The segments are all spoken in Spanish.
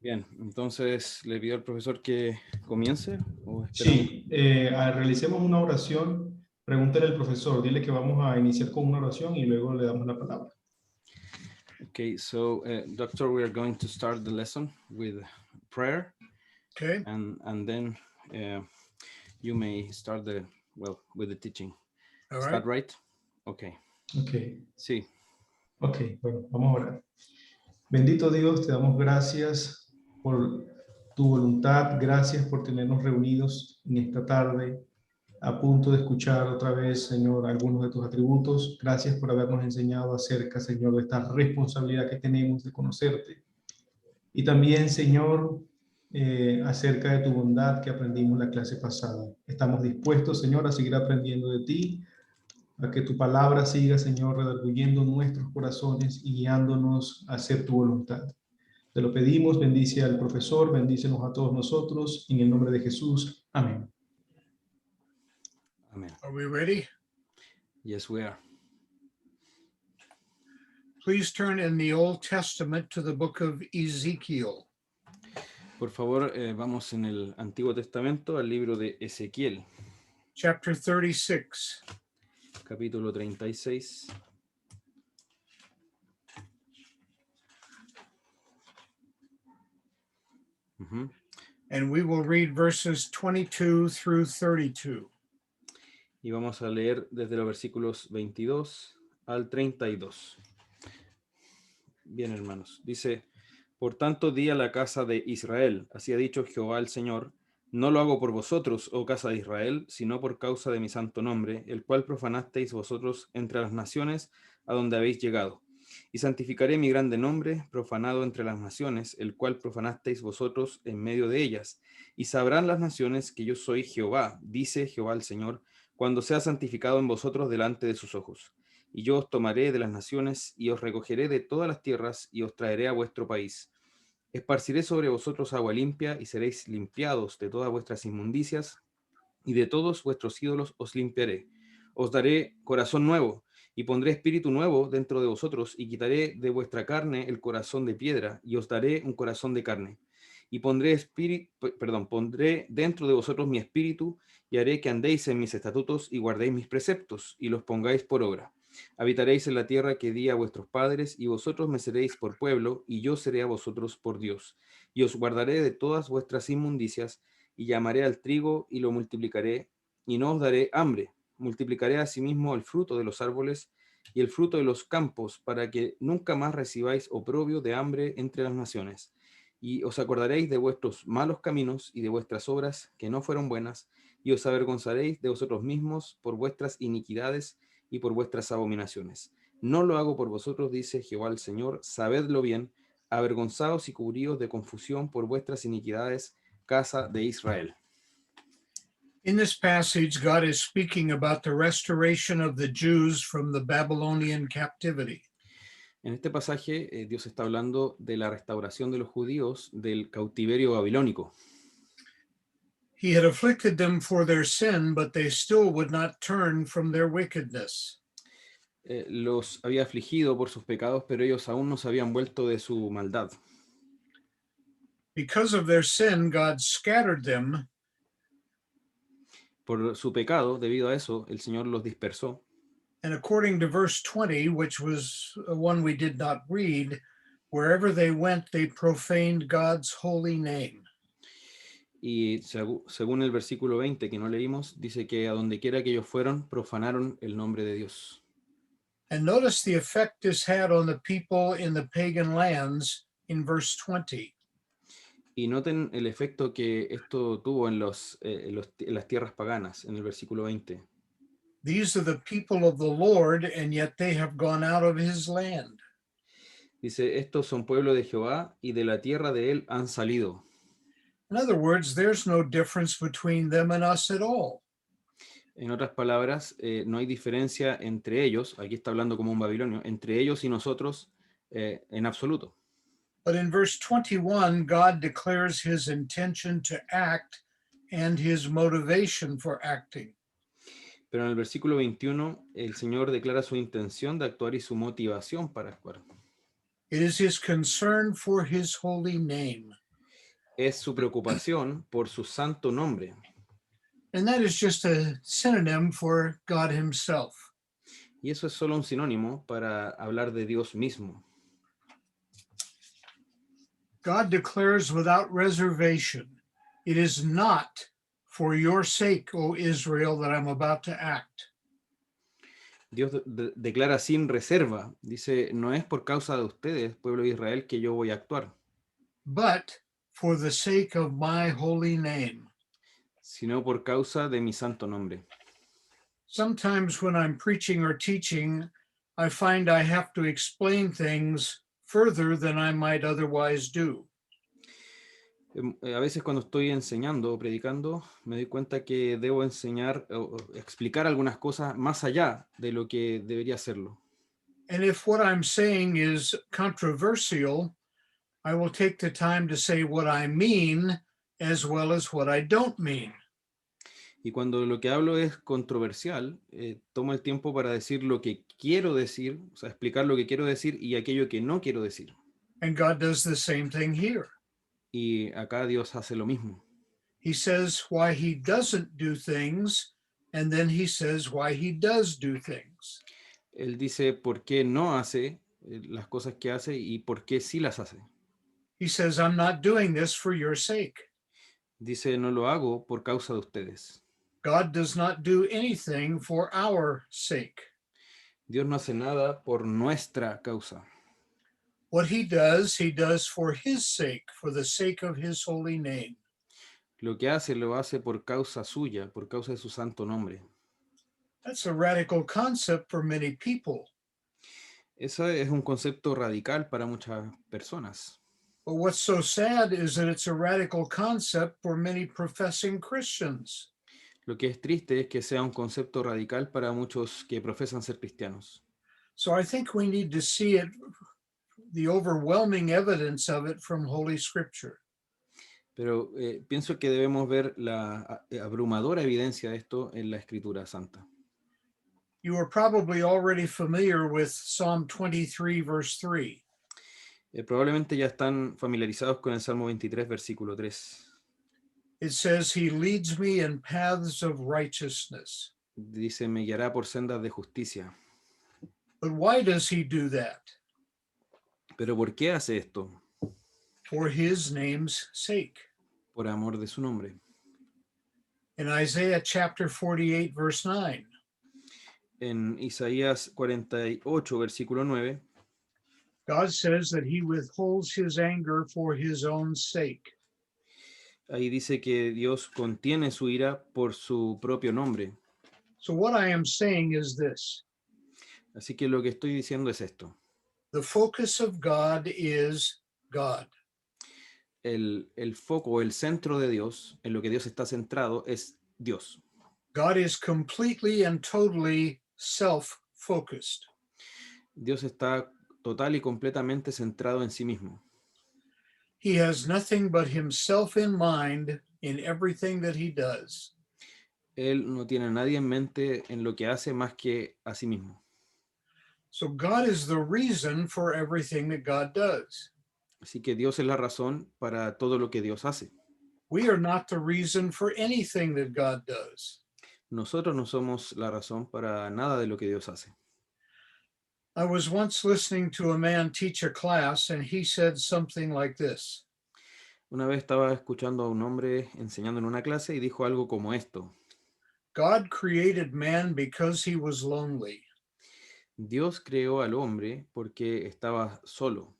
Bien, entonces le pido al profesor que comience o esperamos. Sí, realicemos una oración. Pregúntale al profesor, dile que vamos a iniciar con una oración y luego le damos la palabra. Okay, so doctor, we are going to start the lesson with prayer. Okay. And then you may start with the teaching. All Is right. that right? Okay. Ok, Sí. ok, bueno, vamos a orar. Bendito Dios, te damos gracias por tu voluntad, gracias por tenernos reunidos en esta tarde, a punto de escuchar otra vez, Señor, algunos de tus atributos. Gracias por habernos enseñado acerca, Señor, de esta responsabilidad que tenemos de conocerte. Y también, Señor, acerca de tu bondad que aprendimos en la clase pasada. Estamos dispuestos, Señor, a seguir aprendiendo de ti, a que tu palabra siga, Señor, redarguyendo nuestros corazones y guiándonos a hacer tu voluntad. Te lo pedimos, bendice al profesor, bendícenos a todos nosotros, en el nombre de Jesús. Amén. Amen. Are we ready? Yes, we are. Please turn in the Old Testament to the book of Ezekiel. Por favor, vamos en el Antiguo Testamento al libro de Ezequiel, Chapter 36. capítulo 36. Ujú. And we will read verses 22 through 32. Y vamos a leer desde los versículos 22 al 32. Bien, hermanos. Dice, por tanto di a la casa de Israel, así ha dicho Jehová el Señor, no lo hago por vosotros, oh casa de Israel, sino por causa de mi santo nombre, el cual profanasteis vosotros entre las naciones a donde habéis llegado. Y santificaré mi grande nombre, profanado entre las naciones, el cual profanasteis vosotros en medio de ellas. Y sabrán las naciones que yo soy Jehová, dice Jehová el Señor, cuando sea santificado en vosotros delante de sus ojos. Y yo os tomaré de las naciones, y os recogeré de todas las tierras, y os traeré a vuestro país. Esparciré sobre vosotros agua limpia, y seréis limpiados de todas vuestras inmundicias, y de todos vuestros ídolos os limpiaré. Os daré corazón nuevo, y pondré espíritu nuevo dentro de vosotros, y quitaré de vuestra carne el corazón de piedra, y os daré un corazón de carne. Y pondré dentro de vosotros mi espíritu, y haré que andéis en mis estatutos, y guardéis mis preceptos, y los pongáis por obra. Habitaréis en la tierra que di a vuestros padres, y vosotros me seréis por pueblo, y yo seré a vosotros por Dios. Y os guardaré de todas vuestras inmundicias, y llamaré al trigo, y lo multiplicaré, y no os daré hambre. Multiplicaré asimismo el fruto de los árboles, y el fruto de los campos, para que nunca más recibáis oprobio de hambre entre las naciones. Y os acordaréis de vuestros malos caminos, y de vuestras obras que no fueron buenas, y os avergonzaréis de vosotros mismos por vuestras iniquidades, y por vuestras abominaciones. No lo hago por vosotros, dice Jehová el Señor, sabedlo bien, avergonzaos y cubríos de confusión por vuestras iniquidades, casa de Israel. In this passage, God is speaking about the restoration of the Jews from the Babylonian captivity. En este pasaje, Dios está hablando de la restauración de los judíos del cautiverio babilónico. He had afflicted them for their sin, but they still would not turn from their wickedness. Los había afligido por sus pecados, pero ellos aún no se habían vuelto de su maldad. Because of their sin, God scattered them, Por su pecado, debido a eso, el Señor los dispersó. and according to verse 20, which was one we did not read, wherever they went, they profaned God's holy name. Y según el versículo 20 que no leímos, dice que a donde quiera que ellos fueron, profanaron el nombre de Dios. And notice the effect this had on the people in the pagan lands in verse 20. Y noten el efecto que esto tuvo en las tierras paganas, en el versículo 20. These are the people of the Lord, and yet they have gone out of his land. Dice, estos son pueblo de Jehová, y de la tierra de él han salido. In other words, there's no difference between them and us at all. En otras palabras, no hay diferencia entre ellos, aquí está hablando como un babilonio, entre ellos y nosotros en absoluto. But in verse 21, God declares his intention to act and his motivation for acting. Pero en el versículo 21, el Señor declara su intención de actuar y su motivación para actuar. It is his concern for his holy name. es su preocupación por su santo nombre. And that is just a synonym for God himself. Y eso es solo un sinónimo para hablar de Dios mismo. God declares without reservation, it is not for your sake, O Israel, that I'm about to act. Dios declara sin reserva, dice, no es por causa de ustedes, pueblo de Israel, que yo voy a actuar, But for the sake of my holy name. sino por causa de mi santo nombre. Sometimes when I'm preaching or teaching, I find I have to explain things further than I might otherwise do. A veces cuando estoy enseñando o predicando, me doy cuenta que debo enseñar o explicar algunas cosas más allá de lo que debería hacerlo. And if what I'm saying is controversial, I will take the time to say what I mean as well as what I don't mean. Y cuando lo que hablo es controversial, tomo el tiempo para decir lo que quiero decir, o sea, explicar lo que quiero decir y aquello que no quiero decir. And God does the same thing here. Y acá Dios hace lo mismo. He says why he doesn't do things, and then he says why he does do things. Él dice por qué no hace las cosas que hace y por qué sí las hace. He says, I'm not doing this for your sake. Dice, no lo hago por causa de ustedes. God does not do anything for our sake. Dios no hace nada por nuestra causa. What he does for his sake, for the sake of his holy name. Lo hace por causa suya, por causa de su santo nombre. That's a radical concept for many people. Eso es un concepto radical para muchas personas. But what's so sad is that it's a radical concept for many professing Christians. Lo que es triste es que sea un concepto radical para muchos que profesan ser cristianos. So I think we need to see it, the overwhelming evidence of it from Holy Scripture. Pero pienso que debemos ver la abrumadora evidencia de esto en la Escritura Santa. You are probably already familiar with Psalm 23, verse 3. Probablemente ya están familiarizados con el Salmo 23, versículo 3. It says, he leads me in paths of righteousness. Dice, me guiará por sendas de justicia. But why does he do that? ¿Pero por qué hace esto? For his name's sake. Por amor de su nombre. In Isaiah chapter 48, verse 9. En Isaías 48, versículo 9, God says that he withholds his anger for his own sake. ahí dice que Dios contiene su ira por su propio nombre. So what I am saying is this. Así que lo que estoy diciendo es esto. The focus of God is God. El foco, el centro de Dios, en lo que Dios está centrado, es Dios. God is completely and totally self-focused. Dios está total y completamente centrado en sí mismo. He has nothing but himself in mind in everything that he does. Él no tiene a nadie en mente en lo que hace más que a sí mismo. So God is the reason for everything that God does. Así que Dios es la razón para todo lo que Dios hace. We are not the reason for anything that God does. Nosotros no somos la razón para nada de lo que Dios hace. I was once listening to a man teach a class, and he said something like this. Una vez estaba escuchando a un hombre enseñando en una clase y dijo algo como esto. God created man because he was lonely. Dios creó al hombre porque estaba solo.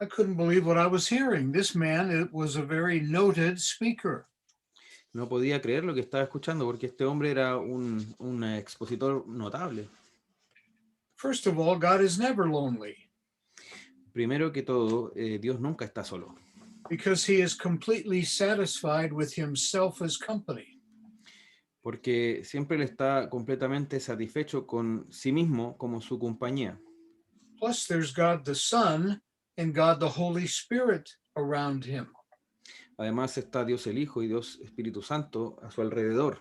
I couldn't believe what I was hearing. This man was a very noted speaker. No podía creer lo que estaba escuchando porque este hombre era un expositor notable. First of all, God is never lonely Primero que todo, Dios nunca está solo. because he is completely satisfied with himself as company. Porque siempre él está completamente satisfecho con sí mismo como su compañía. Plus, there's God the Son and God the Holy Spirit around him. Además está Dios el Hijo y Dios Espíritu Santo a su alrededor.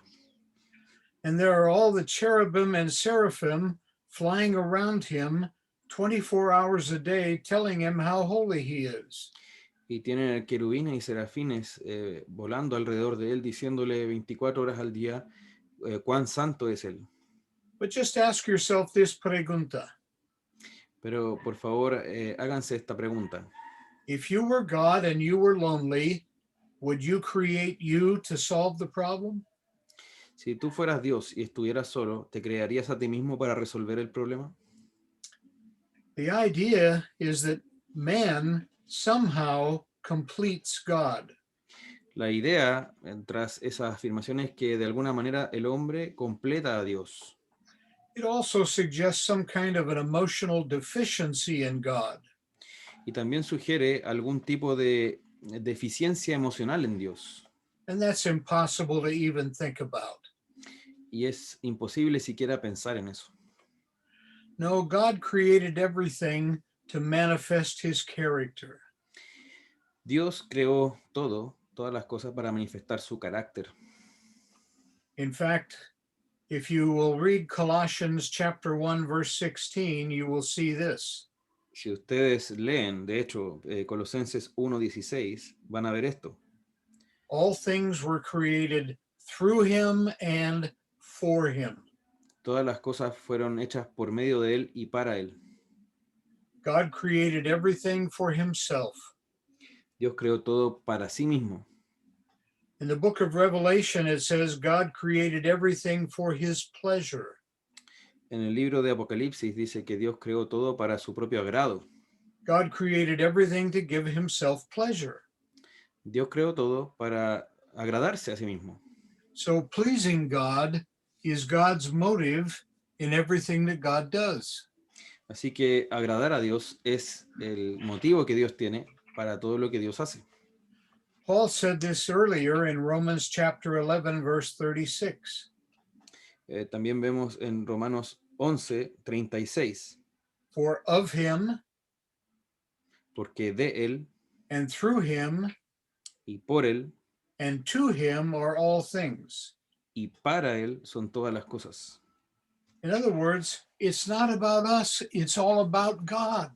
And there are all the cherubim and seraphim flying around him 24 hours a day, telling him how holy he is. Y tiene querubines y serafines volando alrededor de él, diciéndole 24 horas al día cuán santo es él. But just ask yourself this pregunta. Pero por favor, háganse esta pregunta. If you were God and you were lonely, would you create you to solve the problem? Si tú fueras Dios y estuvieras solo, ¿te crearías a ti mismo para resolver el problema? The idea is that man somehow completes God. La idea tras esa afirmación es que de alguna manera el hombre completa a Dios. It also suggests some kind of an emotional deficiency in God. Y también sugiere algún tipo de deficiencia emocional en Dios. And that's impossible to even think about. Y es imposible siquiera pensar en eso. No, God created everything to manifest his character. Dios creó todo, todas las cosas para manifestar su carácter. In fact, if you will read Colossians chapter 1, verse 16, you will see this. Si ustedes leen, de hecho, Colosenses 1:16, van a ver esto. All things were created through him and for him. Todas las cosas fueron hechas por medio de él y para él. God created everything for himself. Dios creó todo para sí mismo. In the book of Revelation, it says God created everything for his pleasure. En el libro de Apocalipsis dice que Dios creó todo para su propio agrado. God created everything to give himself pleasure. Dios creó todo para agradarse a sí mismo. So pleasing God is God's motive in everything that God does. Así que agradar a Dios es el motivo que Dios tiene para todo lo que Dios hace. Paul said this earlier in Romans chapter 11, verse 36. También vemos en Romanos 11:36, For of him porque de él and through him y por él and to him are all things. y para él son todas las cosas. In other words, it's not about us, it's all about God.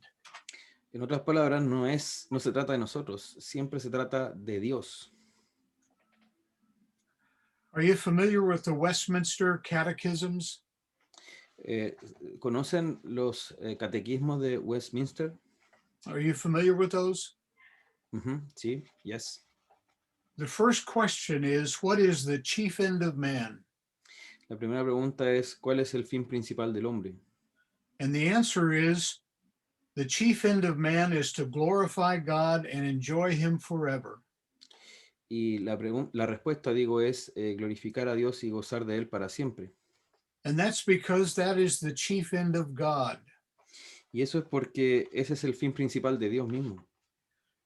En otras palabras, no se trata de nosotros, siempre se trata de Dios. Are you familiar with the Westminster Catechisms? ¿Conocen los catequismos de Westminster? Are you familiar with those? Sí, yes. The first question is, what is the chief end of man? La primera pregunta es, ¿cuál es el fin principal del hombre? And the answer is, the chief end of man is to glorify God and enjoy him forever. Y la respuesta, digo, es glorificar a Dios y gozar de él para siempre. And that's because that is the chief end of God. Y eso es porque ese es el fin principal de Dios mismo.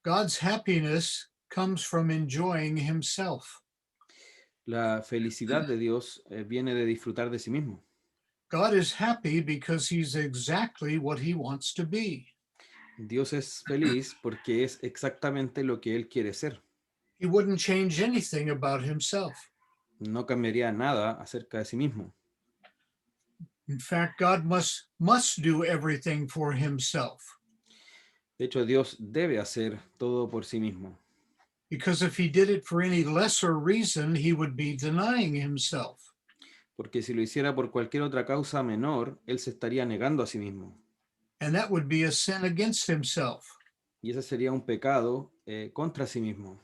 God's happiness comes from enjoying himself. La felicidad de Dios viene de disfrutar de sí mismo. God is happy because he's exactly what he wants to be. Dios es feliz porque es exactamente lo que Él quiere ser. He wouldn't change anything about himself. No cambiaría nada acerca de sí mismo. In fact, God must do everything for himself. De hecho, Dios debe hacer todo por sí mismo. Because if he did it for any lesser reason, he would be denying himself. Porque si lo hiciera por cualquier otra causa menor, Él se estaría negando a sí mismo. And that would be a sin against himself. Y ese sería un pecado contra sí mismo.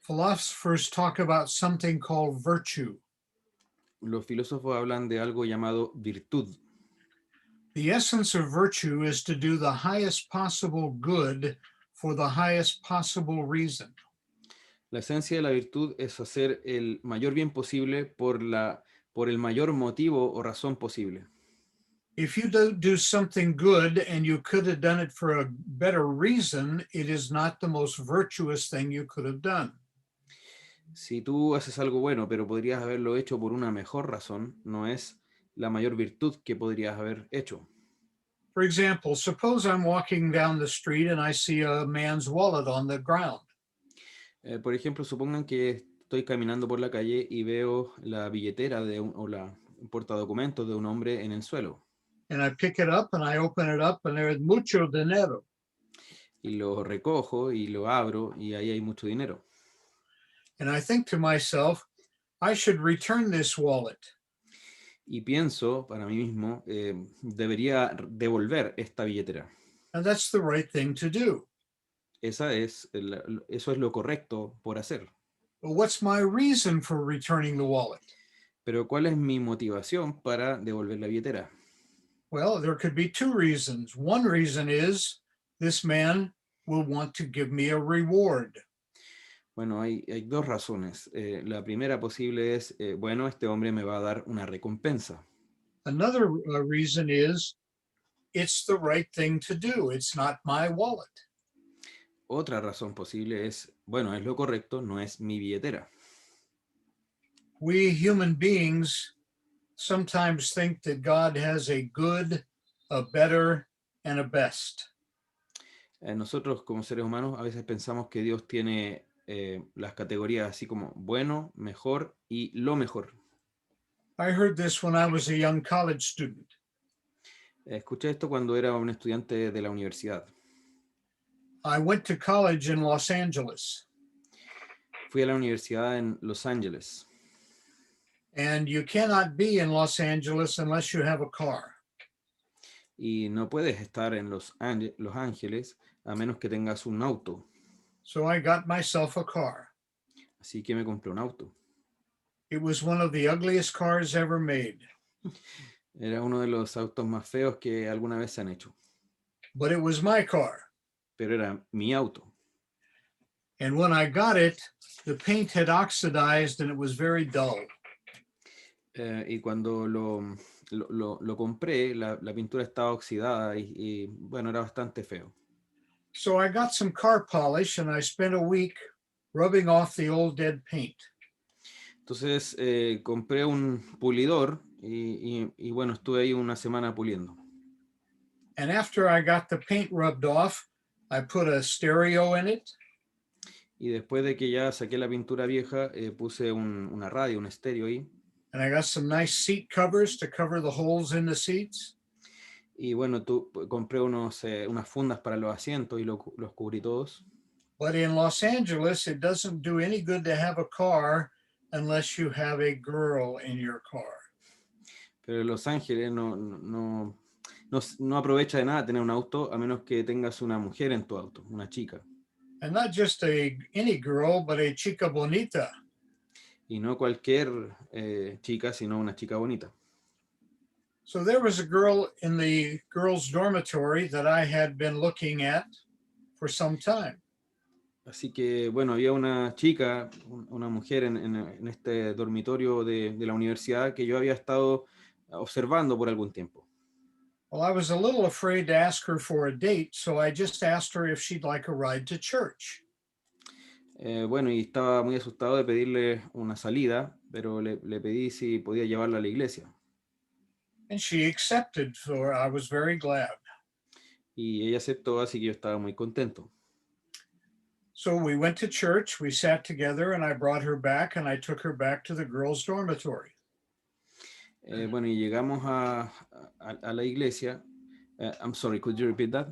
Philosophers talk about something called virtue. Los filósofos hablan de algo llamado virtud. The essence of virtue is to do the highest possible good for the highest possible reason. La esencia de la virtud es hacer el mayor bien posible por el mayor motivo o razón posible. If you do something good and you could have done it for a better reason, it is not the most virtuous thing you could have done. Si tú haces algo bueno, pero podrías haberlo hecho por una mejor razón, no es la mayor virtud que podrías haber hecho. For example, suppose I'm walking down the street and I see a man's wallet on the ground. Por ejemplo, supongan que estoy caminando por la calle y veo la billetera o la portadocumentos de un hombre en el suelo. And I pick it up and I open it up and there's mucho dinero. y lo recojo y lo abro y ahí hay mucho dinero. And I think to myself, I should return this wallet. Y pienso para mí mismo, debería devolver esta billetera. And that's the right thing to do. Eso es lo correcto por hacer. But what's my reason for returning the wallet? Pero ¿cuál es mi motivación para devolver la billetera? Well, there could be two reasons. One reason is this man will want to give me a reward. Bueno, hay dos razones. La primera posible es, bueno, este hombre me va a dar una recompensa. Another reason is it's the right thing to do. It's not my wallet. Otra razón posible es, bueno, es lo correcto, no es mi billetera. We human beings sometimes think that God has a good, a better, and a best. Nosotros como seres humanos a veces pensamos que Dios tiene las categorías así como bueno, mejor y lo mejor. I heard this when I was a young college student. Escuché esto cuando era un estudiante de la universidad. I went to college in Los Angeles, Fui a la universidad en Los Ángeles and you cannot be in Los Angeles unless you have a car. y no puedes estar en Los Ángeles a menos que tengas un auto. So I got myself a car. Así que me compré un auto. It was one of the ugliest cars ever made, Era uno de los autos más feos que alguna vez se han hecho, but it was my car. pero era mi auto. And when I got it, the paint had oxidized and it was very dull. Y cuando lo compré, la pintura estaba oxidada y, bueno, era bastante feo. So I got some car polish and I spent a week rubbing off the old dead paint. Entonces compré un pulidor y bueno, estuve ahí una semana puliendo. And after I got the paint rubbed off, I put a stereo in it. Y después de que ya saqué la pintura vieja, puse una radio, un estéreo ahí. And I got some nice seat covers to cover the holes in the seats. Y bueno, compré unas fundas para los asientos y los cubrí todos. But in Los Angeles, it doesn't do any good to have a car unless you have a girl in your car. Pero en Los Ángeles no aprovecha de nada tener un auto a menos que tengas una mujer en tu auto, una chica. And not just any girl, but a chica bonita. Y no cualquier chica, sino una chica bonita. So there was a girl in the girls' dormitory that I had been looking at for some time. Así que, bueno, había una chica, una mujer en este dormitorio de la universidad que yo había estado observando por algún tiempo. Well, I was a little afraid to ask her for a date, so I just asked her if she'd like a ride to church. Bueno, y estaba muy asustado de pedirle una salida, pero le pedí si podía llevarla a la iglesia. And she accepted, so I was very glad. Y ella aceptó, así que yo estaba muy contento. So we went to church, we sat together, and I brought her back and I took her back to the girls' dormitory. Bueno, y llegamos a la iglesia. I'm sorry, could you repeat that?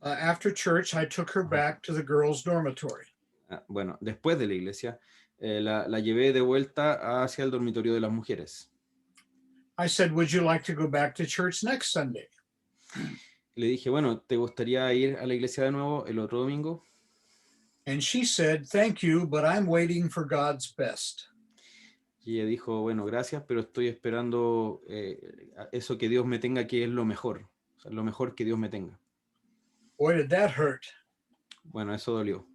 After church, I took her back to the girls' dormitory. Bueno, después de la iglesia, la llevé de vuelta hacia el dormitorio de las mujeres. I said, would you like to go back to church next Sunday? Le dije, bueno, ¿te gustaría ir a la iglesia de nuevo el otro domingo? And she said, thank you, but I'm waiting for God's best. Y ella dijo, bueno, gracias, pero estoy esperando eso que Dios me tenga, que es lo mejor. O sea, lo mejor que Dios me tenga. Boy, did that hurt. Bueno, eso dolió.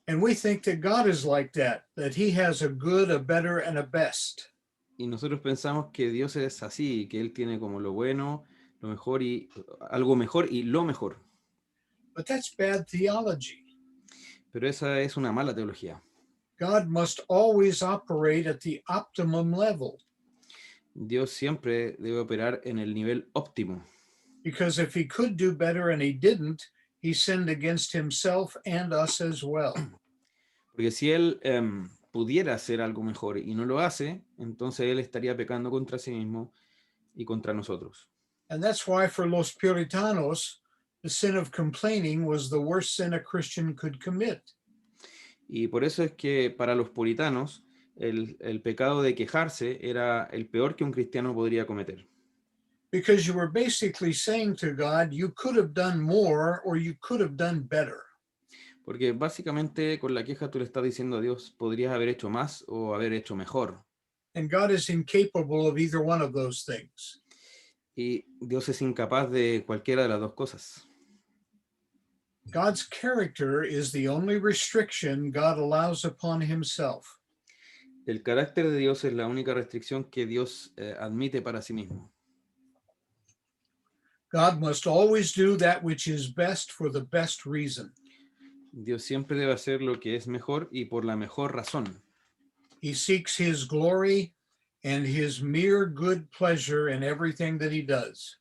And we think that God is like that he has a good, a better, and a best. Y nosotros pensamos que Dios es así, que Él tiene como lo bueno, lo mejor y algo mejor y lo mejor. But that's bad theology. Pero esa es una mala teología. God must always operate at the optimum level. Dios siempre debe operar en el nivel óptimo. Because if he could do better and he didn't, he sinned against himself and us as well. Porque si Él pudiera hacer algo mejor y no lo hace, entonces Él estaría pecando contra sí mismo y contra nosotros. And that's why for los puritanos, The sin of complaining was the worst sin a Christian could commit. Y por eso es que para los puritanos el pecado de quejarse era el peor que un cristiano podría cometer. Because you were basically saying to God, you could have done more or you could have done better. Porque básicamente con la queja tú le estás diciendo a Dios, podrías haber hecho más o haber hecho mejor. And God is incapable of either one of those things. Y Dios es incapaz de cualquiera de las dos cosas. God's character is the only restriction God allows upon himself. El carácter de Dios es la única restricción que Dios admite para sí mismo. God must always do that which is best for the best reason. Dios siempre debe hacer lo que es mejor y por la mejor razón. He seeks his glory and his mere good pleasure in everything that he does.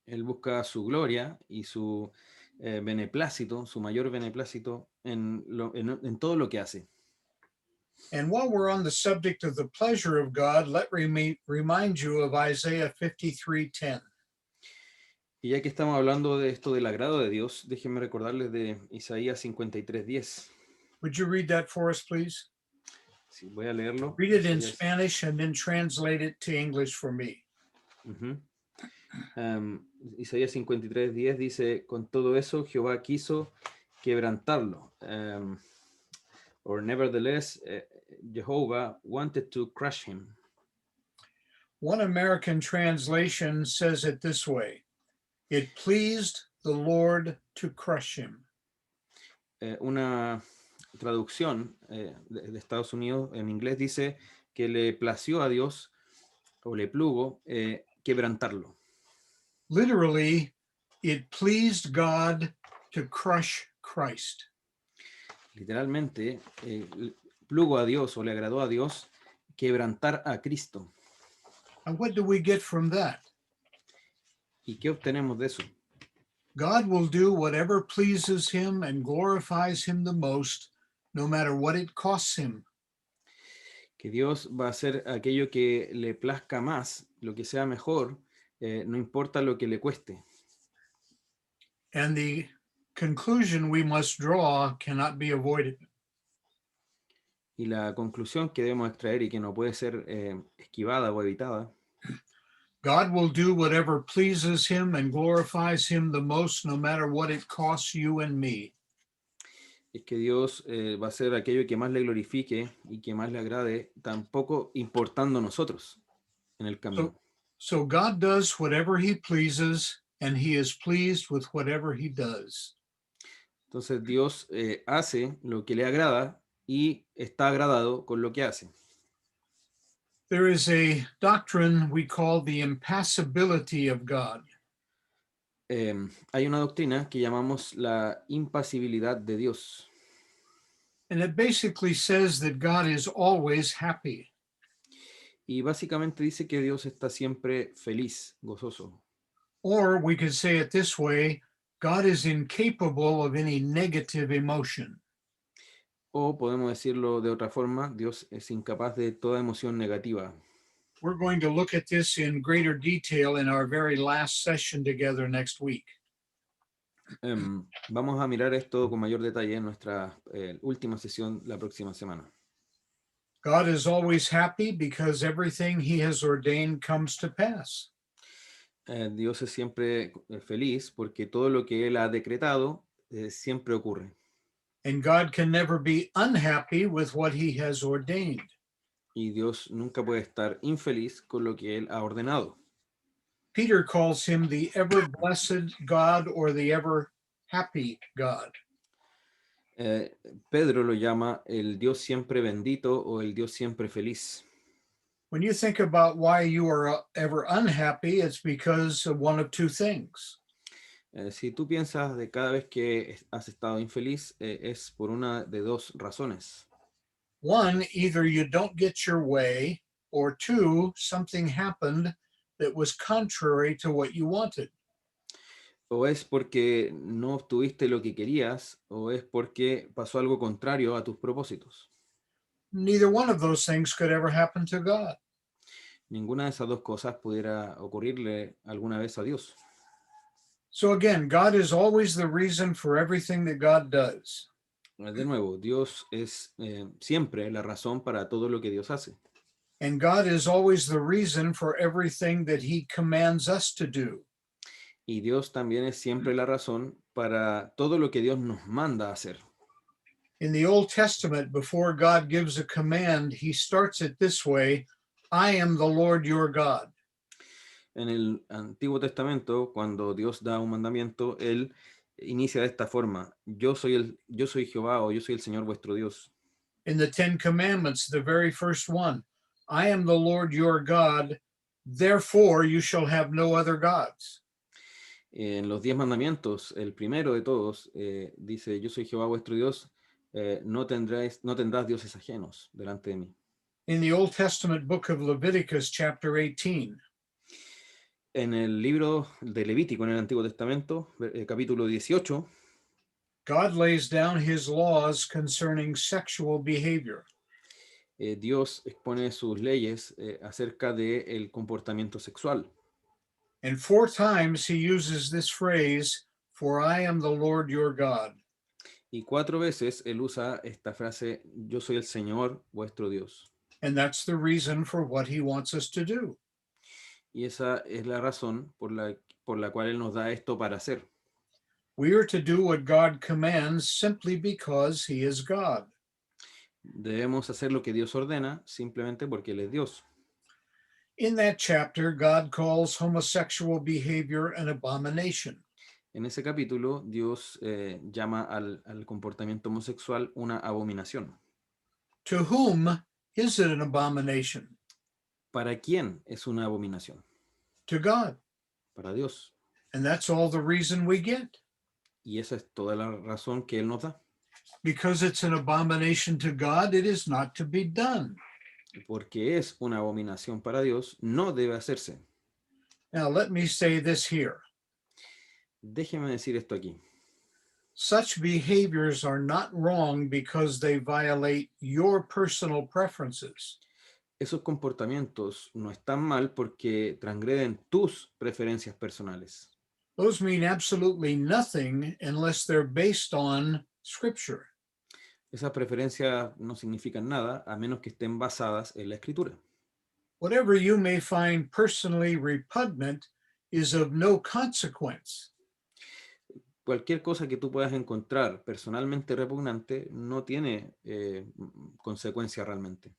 Él busca su gloria y su beneplácito, su mayor beneplácito en todo lo que hace. And while we're on the subject of the pleasure of God, let me remind you of Isaiah 53:10. Y ya que estamos hablando de esto del agrado de Dios, déjenme recordarles de Isaías 53:10. Would you read that for us, please? Sí, voy a leerlo. Read it in Isaías- Spanish and then translate it to English for me. Ujú. Isaías 53:10 dice, con todo eso Jehová quiso quebrantarlo. Or nevertheless, Jehovah wanted to crush him. One American translation says it this way: it pleased the Lord to crush him. Una traducción de Estados Unidos en inglés dice que le plació a Dios o le plugo quebrantarlo. Literally, it pleased God to crush Christ. Literalmente, plugo a Dios o le agradó a Dios quebrantar a Cristo. And what do we get from that? ¿Y qué obtenemos de eso? God will do whatever pleases him and glorifies him the most, no matter what it costs him. Que Dios va a hacer aquello que le plazca más, lo que sea mejor, no importa lo que le cueste. And the conclusion we must draw cannot be avoided. Y la conclusión que debemos extraer y que no puede ser esquivada o evitada, God will do whatever pleases him and glorifies him the most, no matter what it costs you and me. es que Dios va a hacer aquello que más le glorifique y que más le agrade, tampoco importando nosotros en el camino. So God does whatever he pleases, and he is pleased with whatever he does. Entonces Dios hace lo que le agrada y está agradado con lo que hace. There is a doctrine we call the impassibility of God. Hay una doctrina que llamamos la impasibilidad de Dios. And it basically says that God is always happy. Y básicamente dice que Dios está siempre feliz, gozoso. Or we could say it this way: God is incapable of any negative emotion. O podemos decirlo de otra forma, Dios es incapaz de toda emoción negativa. We're going to look at this in greater detail in our very last session together next week. Vamos a mirar esto con mayor detalle en nuestra última sesión la próxima semana. God is always happy because everything he has ordained comes to pass. Dios es siempre feliz porque todo lo que Él ha decretado siempre ocurre. And God can never be unhappy with what he has ordained. Y Dios nunca puede estar infeliz con lo que Él ha ordenado. Peter calls him the ever blessed God or the ever happy God. Pedro lo llama el Dios siempre bendito o el Dios siempre feliz. When you think about why you are ever unhappy, it's because of one of two things. Si tú piensas de cada vez que has estado infeliz, es por una de dos razones. One, either you don't get your way, or two, something happened that was contrary to what you wanted. O es porque no obtuviste lo que querías, o es porque pasó algo contrario a tus propósitos. Neither one of those things could ever happen to God. Ninguna de esas dos cosas pudiera ocurrirle alguna vez a Dios. So again, God is always the reason for everything that God does. De nuevo, Dios es siempre la razón para todo lo que Dios hace. And God is always the reason for everything that he commands us to do. Y Dios también es siempre la razón para todo lo que Dios nos manda a hacer. In the Old Testament, before God gives a command, he starts it this way: I am the Lord your God. En el Antiguo Testamento, cuando Dios da un mandamiento, Él inicia de esta forma: yo soy Jehová, o yo soy el Señor vuestro Dios. In the Ten Commandments, the very first one, I am the Lord your God, therefore you shall have no other gods. En los 10 mandamientos, el primero de todos dice: yo soy Jehová vuestro Dios, no tendrás dioses ajenos delante de mí. In the Old Testament book of Leviticus, chapter 18, En el libro de Levítico, en el Antiguo Testamento, capítulo 18, God lays down his laws concerning sexual behavior. Dios expone sus leyes acerca del comportamiento sexual. And 4 times he uses this phrase, for I am the Lord your God. Y 4 veces Él usa esta frase: yo soy el Señor vuestro Dios. And that's the reason for what he wants us to do. Y esa es la razón por la cual Él nos da esto para hacer. We are to do what God commands simply because he is God. Debemos hacer lo que Dios ordena simplemente porque Él es Dios. In that chapter, God calls homosexual behavior an abomination. En ese capítulo, Dios llama al comportamiento homosexual una abominación. To whom is it an abomination? ¿Para quién es una abominación? To God. Para Dios. And that's all the reason we get. Y esa es toda la razón que Él nos da. Because it's an abomination to God, it is not to be done. Porque es una abominación para Dios, no debe hacerse. Now, let me say this here. Déjeme decir esto aquí. Such behaviors are not wrong because they violate your personal preferences. Esos comportamientos no están mal porque transgreden tus preferencias personales. Those mean absolutely nothing unless they're based on Scripture. Esas preferencias no significan nada a menos que estén basadas en la Escritura. Whatever you may find personally repugnant is of no consequence. Cualquier cosa que tú puedas encontrar personalmente repugnante no tiene consecuencia realmente.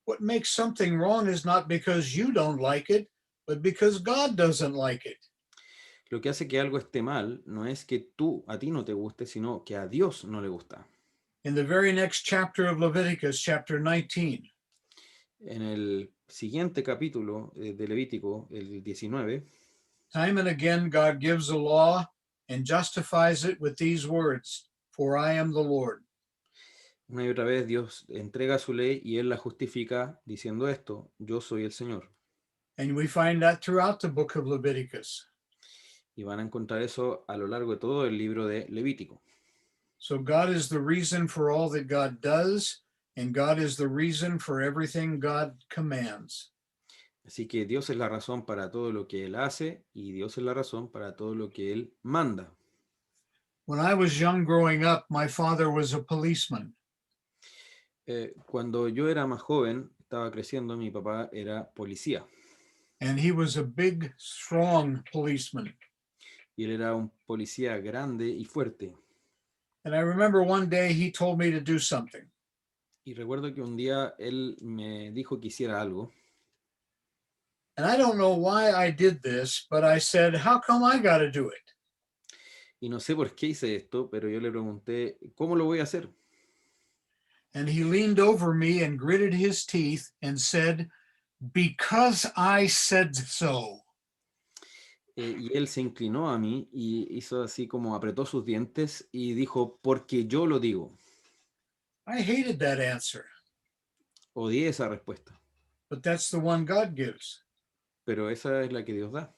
What makes something wrong is not because you don't like it, but because God doesn't like it. Lo que hace que algo esté mal no es que a ti no te guste, sino que a Dios no le gusta. In the very next chapter of Leviticus, chapter 19, En el siguiente capítulo de Levítico, el 19, time and again God gives a law and justifies it with these words, for I am the Lord. una y otra vez Dios entrega su ley y Él la justifica diciendo esto: yo soy el Señor. And we find that throughout the book of Leviticus. Y van a encontrar eso a lo largo de todo el libro de Levítico. So God is the reason for all that God does, and God is the reason for everything God commands. Así que Dios es la razón para todo lo que Él hace y Dios es la razón para todo lo que Él manda. When I was young growing up, my father was a policeman. Cuando yo era más joven, estaba creciendo, mi papá era policía. And he was a big, strong policeman. Y él era un policía grande y fuerte. And I remember one day he told me to do something. Y recuerdo que un día él me dijo que hiciera algo. And I don't know why I did this, but I said, how come I got to do it? Y no sé por qué hice esto, pero yo le pregunté: ¿cómo lo voy a hacer? And he leaned over me and gritted his teeth and said, because I said so. Y él se inclinó a mí y hizo así como apretó sus dientes y dijo: porque yo lo digo. I hated that answer, Odié esa respuesta, but that's the one God gives. pero esa es la que Dios da.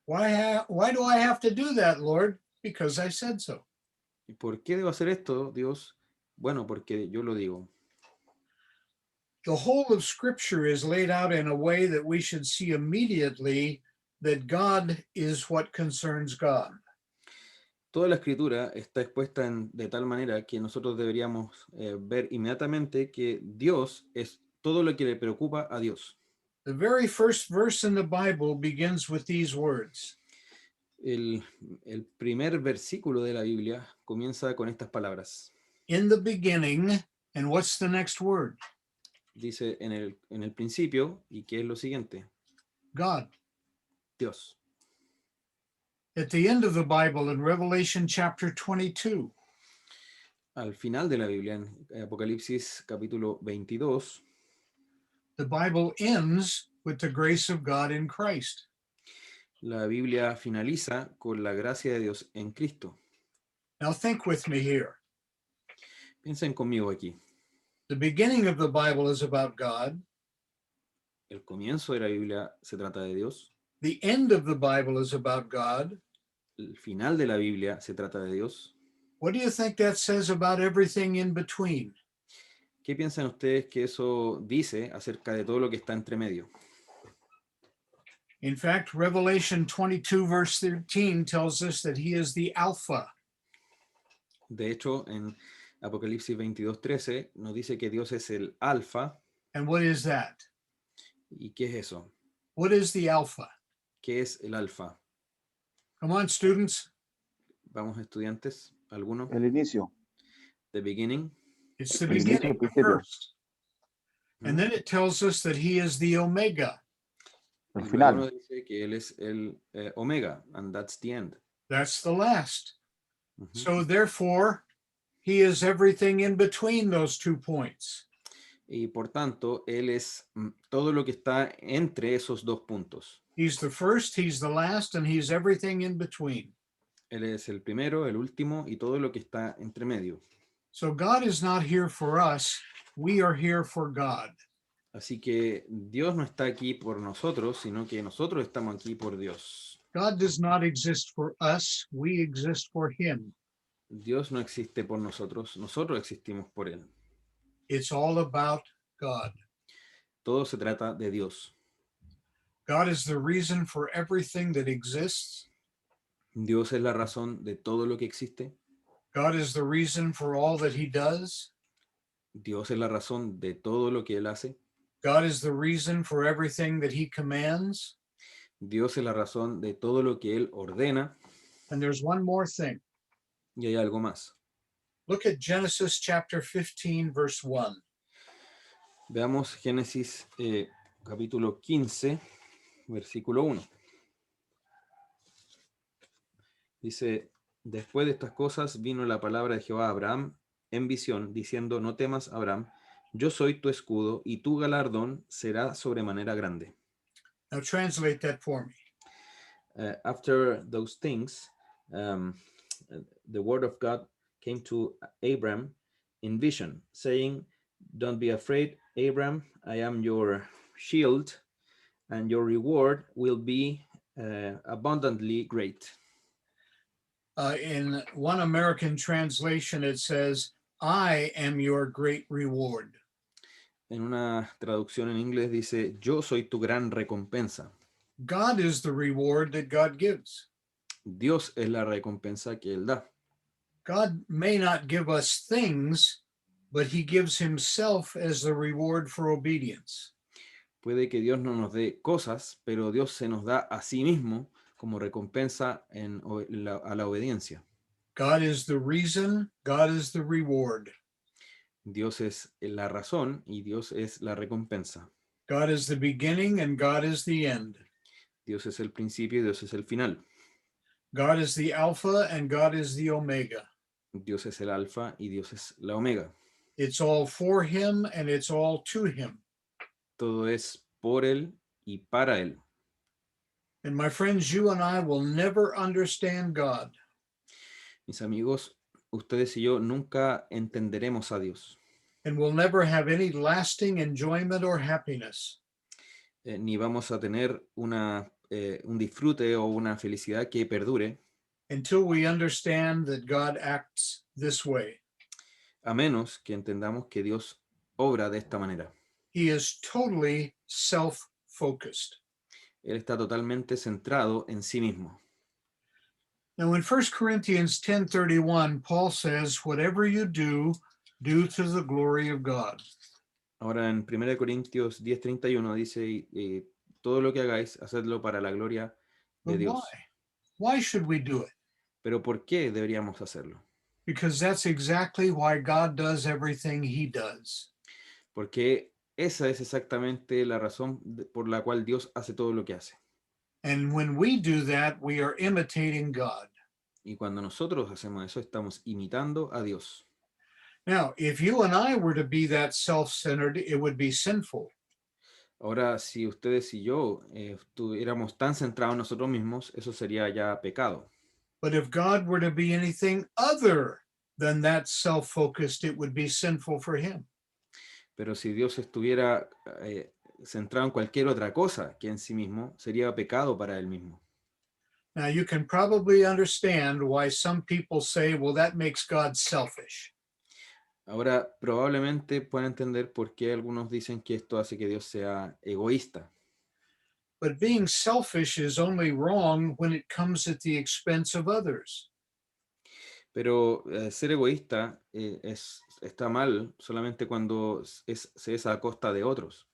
Why do I have to do that, Lord? Because I said so. ¿Y por qué debo hacer esto, Dios? Bueno, porque yo lo digo. The whole of Scripture is laid out in a way that we should see immediately that God is what concerns God. toda la escritura está expuesta de tal manera que nosotros deberíamos ver inmediatamente que Dios es todo lo que le preocupa a Dios. The very first verse in the Bible begins with these words. El, el primer versículo de la Biblia comienza con estas palabras. In the beginning, and what's the next word? Dice en el principio, ¿y qué es lo siguiente? God. Dios. At the end of the Bible in Revelation chapter 22, Al final de la Biblia, en Apocalipsis capítulo 22, the Bible ends with the grace of God in Christ. la Biblia finaliza con la gracia de Dios en Cristo. Now think with me here. Piensen conmigo aquí. The beginning of the Bible is about God. El comienzo de la Biblia se trata de Dios. The end of the Bible is about God. El final de la Biblia se trata de Dios. What do you think that says about everything in between? ¿Qué piensan ustedes que eso dice acerca de todo lo que está entre medio? In fact, Revelation 22 verse 13 tells us that he is the Alpha. De hecho, en Apocalipsis 22:13 nos dice que Dios es el alfa. And what is that? ¿Y qué es eso? What is the Alpha? ¿Qué es el alfa? Come on, students. Vamos, estudiantes, ¿alguno? El inicio. The beginning. It's the El inicio, beginning, el the principio. first. And then it tells us that he is the Omega. El Y luego final. nos dice que él es el omega, and that's the end. That's the last. Ujú. So therefore, he is everything in between those 2 points. Y por tanto, él es todo lo que está entre esos dos puntos. He's the first, he's the last, and he's everything in between. Él es el primero, el último y todo lo que está entre medio. So God is not here for us, we are here for God. Así que Dios no está aquí por nosotros, sino que nosotros estamos aquí por Dios. God does not exist for us, we exist for him. Dios no existe por nosotros, nosotros existimos por Él. It's all about God. Todo se trata de Dios. God is the reason for everything that exists. Dios es la razón de todo lo que existe. God is the reason for all that he does. Dios es la razón de todo lo que Él hace. God is the reason for everything that he commands. Dios es la razón de todo lo que Él ordena. And there's one more thing. Y hay algo más. Look at Genesis chapter 15, verse 1. Veamos Génesis capítulo 15, versículo 1. Dice, después de estas cosas vino la palabra de Jehová a Abraham en visión, diciendo, no temas, Abraham, yo soy tu escudo y tu galardón será sobremanera grande. Now translate that for me. After those things, the word of God came to Abram in vision, saying, don't be afraid, Abram, I am your shield, and your reward will be abundantly great. In one American translation, it says, I am your great reward. En una traducción en inglés dice, yo soy tu gran recompensa. God is the reward that God gives. Dios es la recompensa que Él da. God may not give us things, but he gives himself as the reward for obedience. Puede que Dios no nos dé cosas, pero Dios se nos da a sí mismo como recompensa a la obediencia. God is the reason, God is the reward. Dios es la razón y Dios es la recompensa. God is the beginning and God is the end. Dios es el principio y Dios es el final. God is the Alpha and God is the Omega. Dios es el alfa y Dios es la omega. It's all for him and it's all to him. Todo es por Él y para Él. And my friends, you and I will never understand God. Mis amigos, ustedes y yo nunca entenderemos a Dios. And will never have any lasting enjoyment or happiness Ni vamos a tener un disfrute o una felicidad que perdure, until we understand that God acts this way. a menos que entendamos que Dios obra de esta manera. He is totally self-focused. Él está totalmente centrado en sí mismo. Now in 1 Corinthians 10:31, Paul says, whatever you do, do to the glory of God. Ahora en 1 Corintios 10:31 dice, todo lo que hagáis, hacedlo para la gloria de But Dios. why? Why should we do it? Pero ¿por qué deberíamos hacerlo? Because that's exactly why God does everything he does. Porque esa es exactamente la razón por la cual Dios hace todo lo que hace. And when we do that, we are imitating God. Y cuando nosotros hacemos eso, estamos imitando a Dios. Now, if you and I were to be that self-centered, it would be sinful. Ahora, si ustedes y yo estuviéramos tan centrados en nosotros mismos, eso sería ya pecado. But if God were to be anything other than that self-focused, it would be sinful for him. Pero si Dios estuviera centrado en cualquier otra cosa que en sí mismo, sería pecado para él mismo. Now, you can probably understand why some people say, well, that makes God selfish. Ahora, probablemente puedan entender por qué algunos dicen que esto hace que Dios sea egoísta. But being selfish is only wrong when it comes at the expense of others. Pero ser egoísta está mal solamente cuando se es a costa de otros.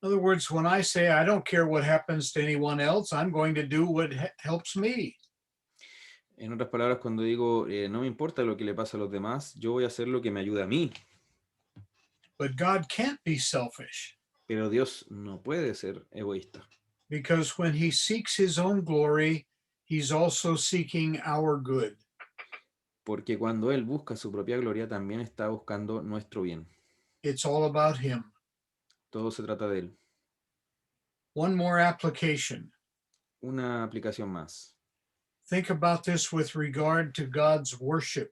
In other words, when I say I don't care what happens to anyone else, I'm going to do what helps me. En otras palabras, cuando digo no me importa lo que le pasa a los demás, yo voy a hacer lo que me ayude a mí. But God can't be selfish Pero Dios no puede ser egoísta. because when he seeks his own glory, he's also seeking our good. Porque cuando Él busca su propia gloria, también está buscando nuestro bien. It's all about him. Todo se trata de Él. One more application. Una aplicación más. Think about this with regard to God's worship.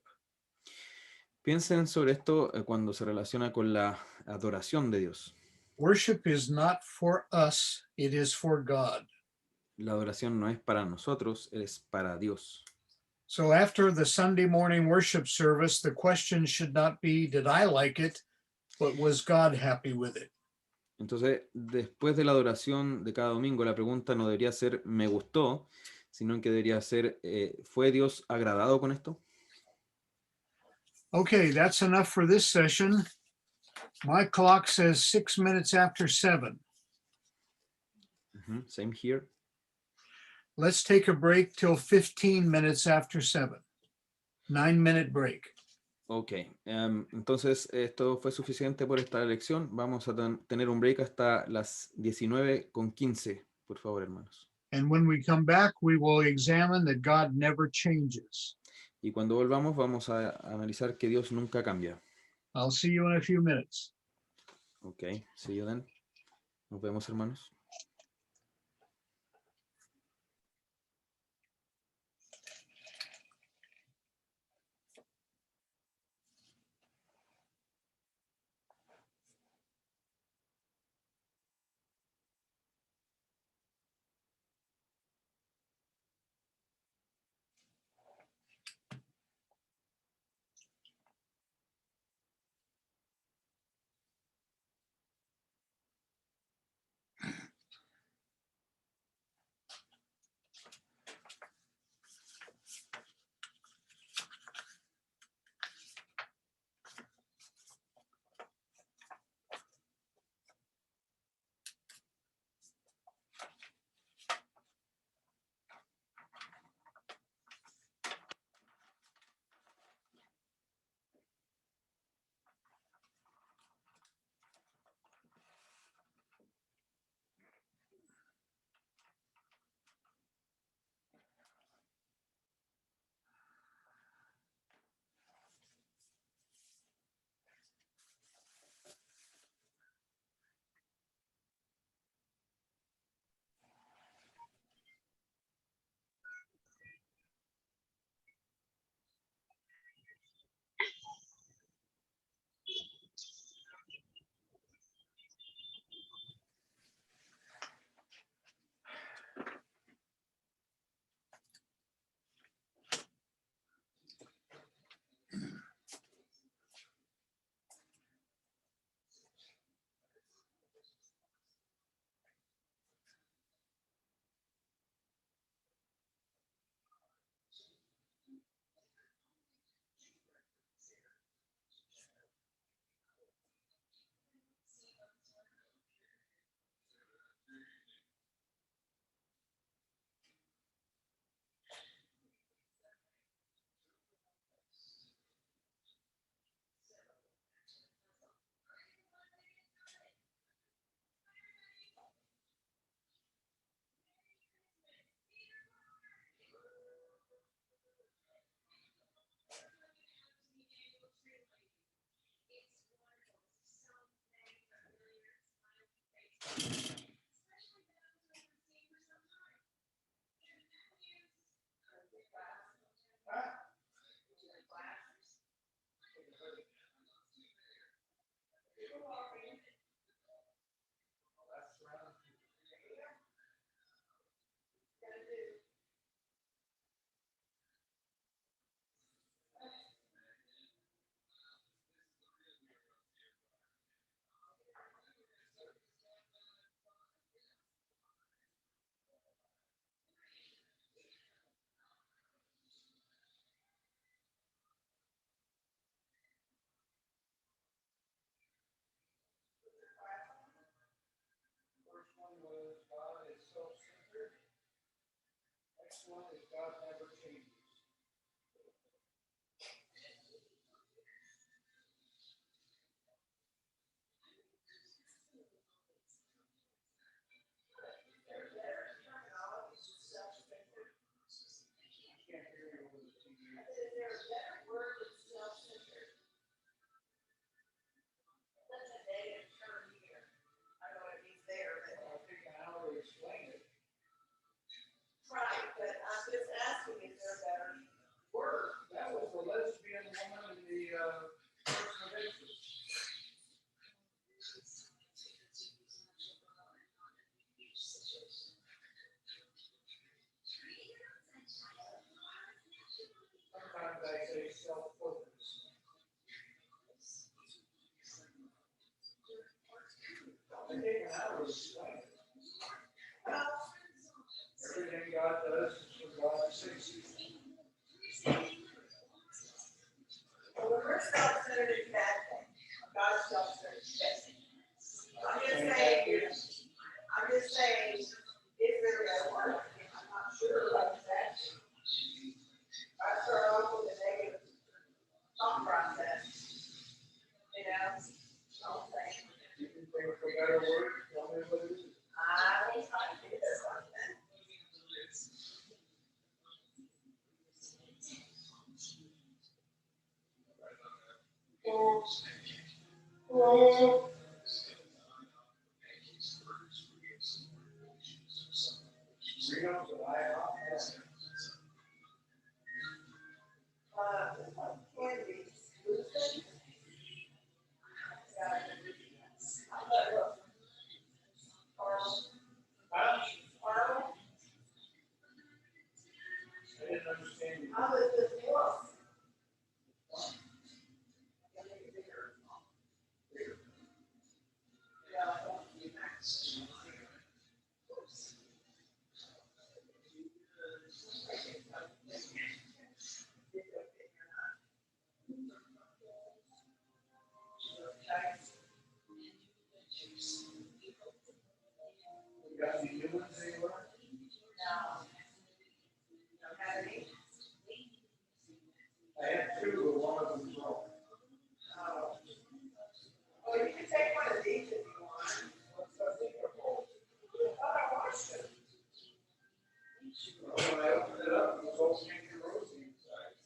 Piensen sobre esto cuando se relaciona con la adoración de Dios. Worship is not for us, it is for God. La adoración no es para nosotros, es para Dios. So after the Sunday morning worship service, the question should not be, did I like it? But was God happy with it? Entonces, después de la adoración de cada domingo, la pregunta no debería ser ¿me gustó?, sino que debería ser ¿fue Dios agradado con esto? Okay, that's enough for this session. My clock says 6 minutes after 7. Same here. Let's take a break till 15 minutes after 7. 9-minute break. Ok, entonces esto fue suficiente por esta lección. Vamos a tener un break hasta las 19:15, por favor, hermanos. And when we come back, we will examine that God never changes. Y cuando volvamos vamos a analizar que Dios nunca cambia. I'll see you in a few minutes. Ok, see you then. Nos vemos, hermanos. one is God never changes. Right, but I'm just asking, is there a better word? That was the lesbian woman in the First Leviticus. Sometimes I say self-focus. I'm taking out of explain it. Everything God does is for God's sake. Well, the first self-centered is bad thing. God's self-centered is bad thing. I'm just saying, is there a word? I'm not sure about that. I start off with a negative thought process. You know, I'll say. You can think of a better word, tell me what it is. I will try to think of something. I didn't understand you. I was just lost. You got any new ones anywhere? No. Don't have any? I have two, but one of them is wrong. Oh. Well, you can take one of these if you want. What's so difficult? I thought I watched it. Well, when I opened it up, it was all pink and rosy inside.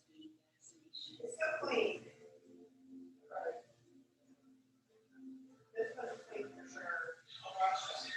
It's so clean. Right. This one's clean for sure. I'll watch it.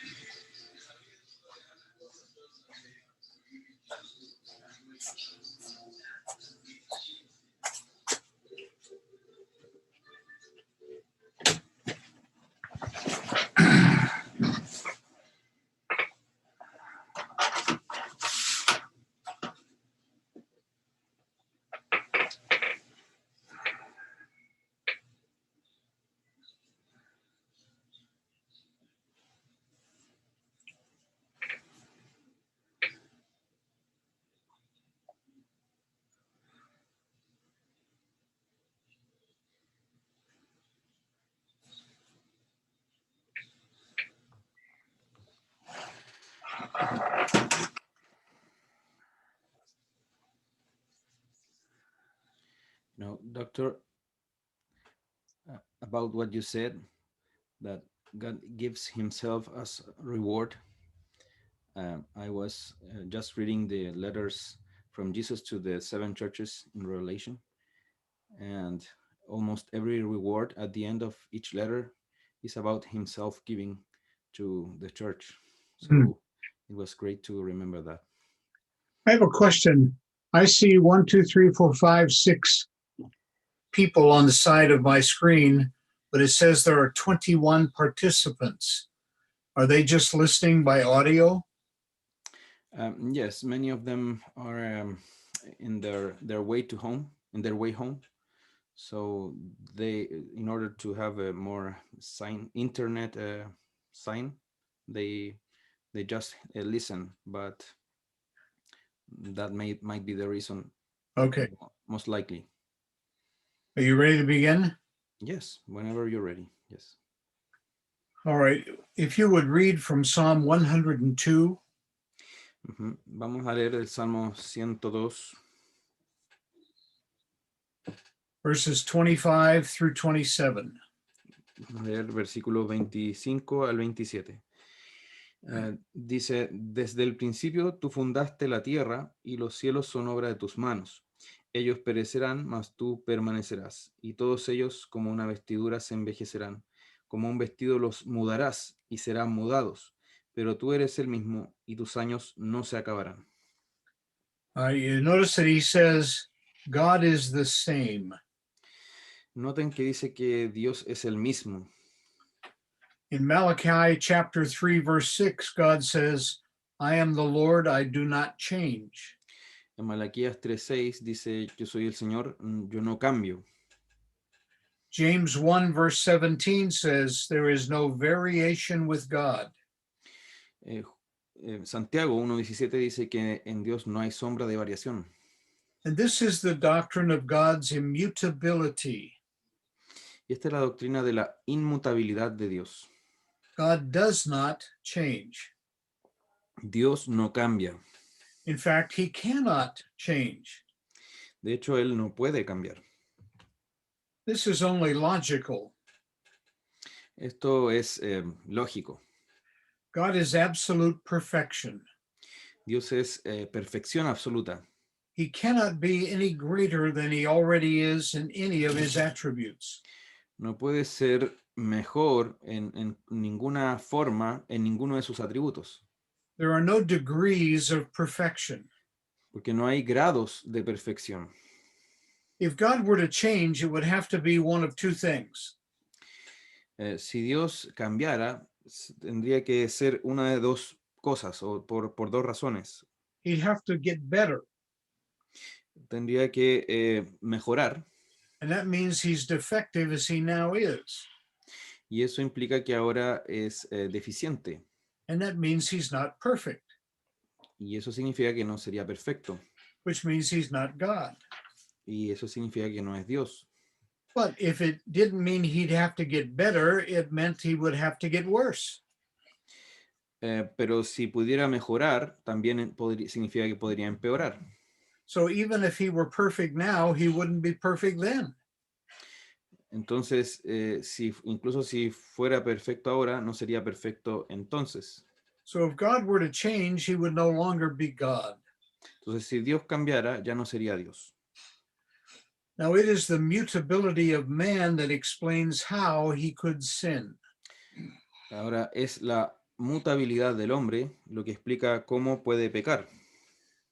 No, Doctor, about what you said, that God gives himself as a reward. I was just reading the letters from Jesus to the 7 churches in Revelation, and almost every reward at the end of each letter is about himself giving to the church. So it was great to remember that. I have a question. I see 1, 2, 3, 4, 5, 6 people on the side of my screen, but it says there are 21 participants. Are they just listening by audio? Yes, many of them are in their way to home, in their way home. So they, in order to have a more internet sign, they just listen, but that might be the reason. Okay. Most likely. Are you ready to begin? Yes, whenever you're ready. Yes. All right. If you would read from Psalm 102. Ujú. Vamos a leer el Salmo 102, verses 25 through 27. vamos a leer versículos 25 al 27. Dice, desde el principio tú fundaste la tierra y los cielos son obra de tus manos. Ellos perecerán, mas tú permanecerás, y todos ellos como una vestidura se envejecerán. Como un vestido los mudarás y serán mudados, pero tú eres el mismo y tus años no se acabarán. You notice that he says, God is the same. Noten que dice que Dios es el mismo. In Malachi chapter 3, verse 6, God says, I am the Lord, I do not change. En Malaquías 3:6 dice, yo soy el Señor, yo no cambio. James 1, verse 17 says, there is no variation with God. Santiago 1:17 dice que en Dios no hay sombra de variación. And this is the doctrine of God's immutability. Y esta es la doctrina de la inmutabilidad de Dios. God does not change. Dios no cambia. In fact, he cannot change. De hecho, Él no puede cambiar. This is only logical. Esto es lógico. God is absolute perfection. Dios es perfección absoluta. He cannot be any greater than he already is in any of his attributes. No puede ser mejor en ninguna forma, en ninguno de sus atributos, There are no degrees of perfection. porque no hay grados de perfección. If God were to change, it would have to be one of two things. Si Dios cambiara, tendría que ser una de dos cosas, o por dos razones. He'd have to get better, Tendría que mejorar, and that means he's defective as he now is. y eso implica que ahora es deficiente, And that means he's not perfect, y eso significa que no sería perfecto, which means he's not God. y eso significa que no es Dios. But if it didn't mean he'd have to get better, it meant he would have to get worse. Pero si pudiera mejorar, también significa que podría empeorar. So even if he were perfect now, he wouldn't be perfect then. Entonces, incluso si fuera perfecto ahora, no sería perfecto entonces. So if God were to change, he would no longer be God. Entonces, si Dios cambiara, ya no sería Dios. Now it is the mutability of man that explains how he could sin. Ahora es la mutabilidad del hombre lo que explica cómo puede pecar.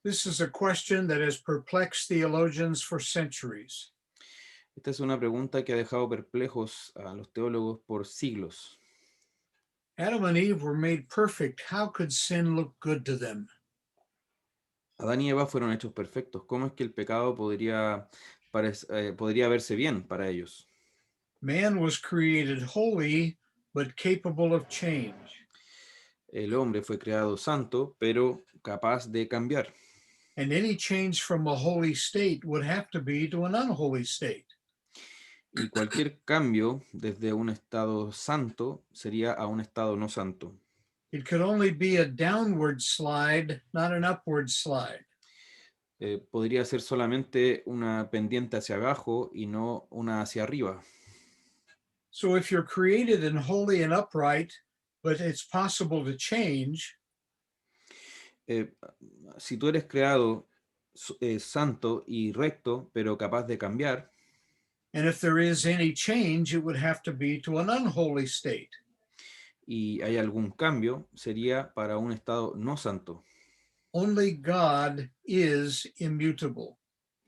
This is a question that has perplexed theologians for centuries. Esta es una pregunta que ha dejado perplejos a los teólogos por siglos. Adam and Eve were made perfect. How could sin look good to them? Adán y Eva fueron hechos perfectos. ¿Cómo es que el pecado podría verse bien para ellos? Man was created holy, but capable of change. El hombre fue creado santo, pero capaz de cambiar. And any change from a holy state would have to be to an unholy state. Y cualquier cambio desde un estado santo sería a un estado no santo. It could only be a downward slide, not an upward slide. Podría ser solamente una pendiente hacia abajo y no una hacia arriba. So if you're created and holy and upright, but it's possible to change, Si tú eres creado santo y recto, pero capaz de cambiar, and if there is any change, it would have to be to an unholy state. y hay algún cambio, sería para un estado no santo. Only God is immutable.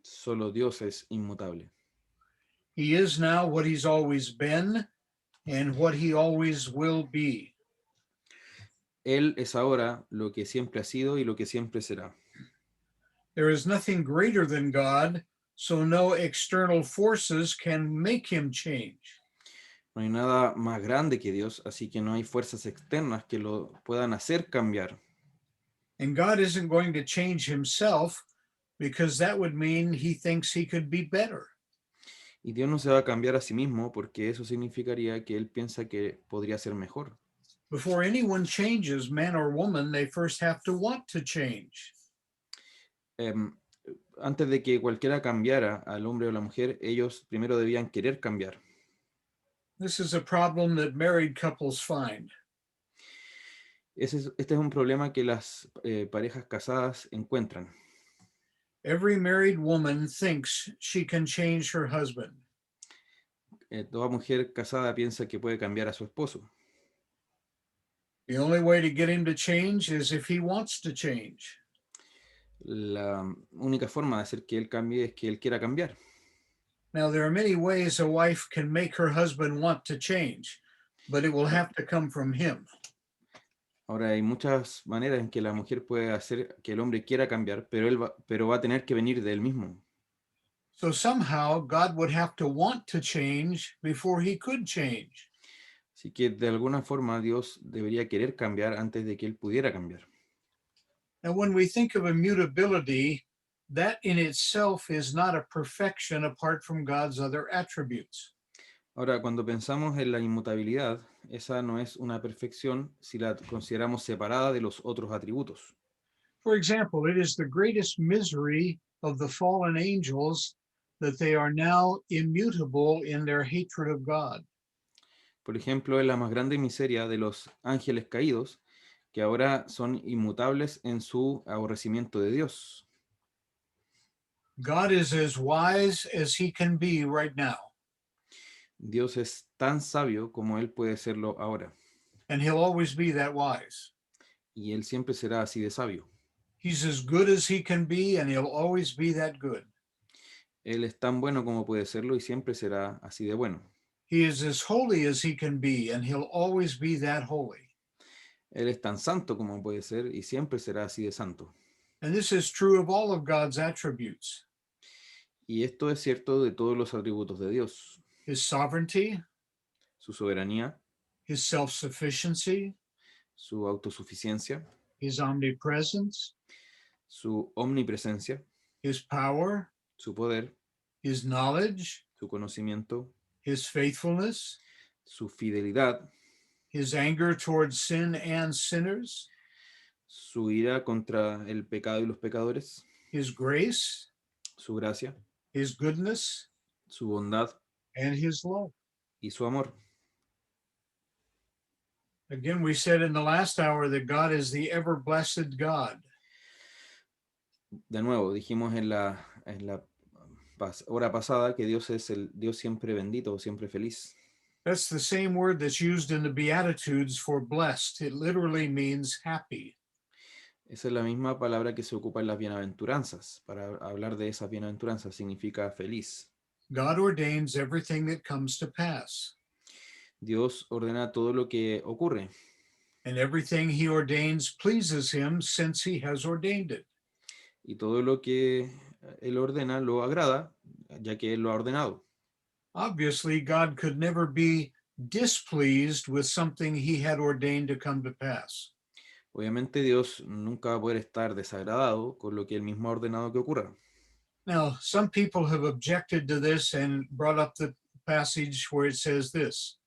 Solo Dios es inmutable. He is now what he's always been and what he always will be. Él es ahora lo que siempre ha sido y lo que siempre será. There is nothing greater than God, so no external forces can make him change. No hay nada más grande que Dios, así que no hay fuerzas externas que lo puedan hacer cambiar. And God isn't going to change himself because that would mean he thinks he could be better. Y Dios no se va a cambiar a sí mismo porque eso significaría que Él piensa que podría ser mejor. Before anyone changes, man or woman, they first have to want to change. Em, Antes de que cualquiera cambiara, al hombre o la mujer, ellos primero debían querer cambiar. This is a problem that married couples find. Este es un problema que las parejas casadas encuentran. Every married woman thinks she can change her husband. Toda mujer casada piensa que puede cambiar a su esposo. The only way to get him to change is if he wants to change. La única forma de hacer que él cambie es que él quiera cambiar. Now, there are many ways a wife can make her husband want to change, but it will have to come from him. Ahora hay muchas maneras en que la mujer puede hacer que el hombre quiera cambiar, pero va a tener que venir de él mismo. So somehow God would have to want to change before he could change. Así que de alguna forma Dios debería querer cambiar antes de que él pudiera cambiar. Now, when we think of immutability, that in itself is not a perfection apart from God's other attributes. Ahora, cuando pensamos en la inmutabilidad, esa no es una perfección si la consideramos separada de los otros atributos. For example, it is the greatest misery of the fallen angels that they are now immutable in their hatred of God. Por ejemplo, es la más grande miseria de los ángeles caídos, que ahora son inmutables en su aborrecimiento de Dios. God is as wise as he can be right now, Dios es tan sabio como él puede serlo ahora, and he'll always be that wise. y él siempre será así de sabio. He's as good as he can be, and he'll always be that good. Él es tan bueno como puede serlo y siempre será así de bueno. He is as holy as he can be, and he'll always be that holy. Él es tan santo como puede ser y siempre será así de santo. And this is true of all of God's attributes: Y esto es cierto de todos los atributos de Dios: his sovereignty, su soberanía, his self-sufficiency, su autosuficiencia, his omnipresence, su omnipresencia, his power, su poder, his knowledge, su conocimiento, his faithfulness, su fidelidad, his anger towards sin and sinners, su ira contra el pecado y los pecadores, his grace, su gracia, his goodness, su bondad and his love. y su amor. Again, we said in the last hour that God is the ever blessed God. De nuevo, dijimos en la hora pasada que Dios es el Dios siempre bendito, siempre feliz. That's the same word that's used in the Beatitudes for blessed. It literally means happy. Esa es la misma palabra que se ocupa en las bienaventuranzas. Para hablar de esas bienaventuranzas significa feliz. God ordains everything that comes to pass, Dios ordena todo lo que ocurre, and everything he ordains pleases him since he has ordained it. y todo lo que Él ordena lo agrada, ya que Él lo ha ordenado. Obviously, God could never be displeased with something he had ordained to come to pass. Obviamente Dios nunca va a poder estar desagradado con lo que Él mismo ha ordenado que ocurra. Now, some people have objected to this and brought up the passage where it says this: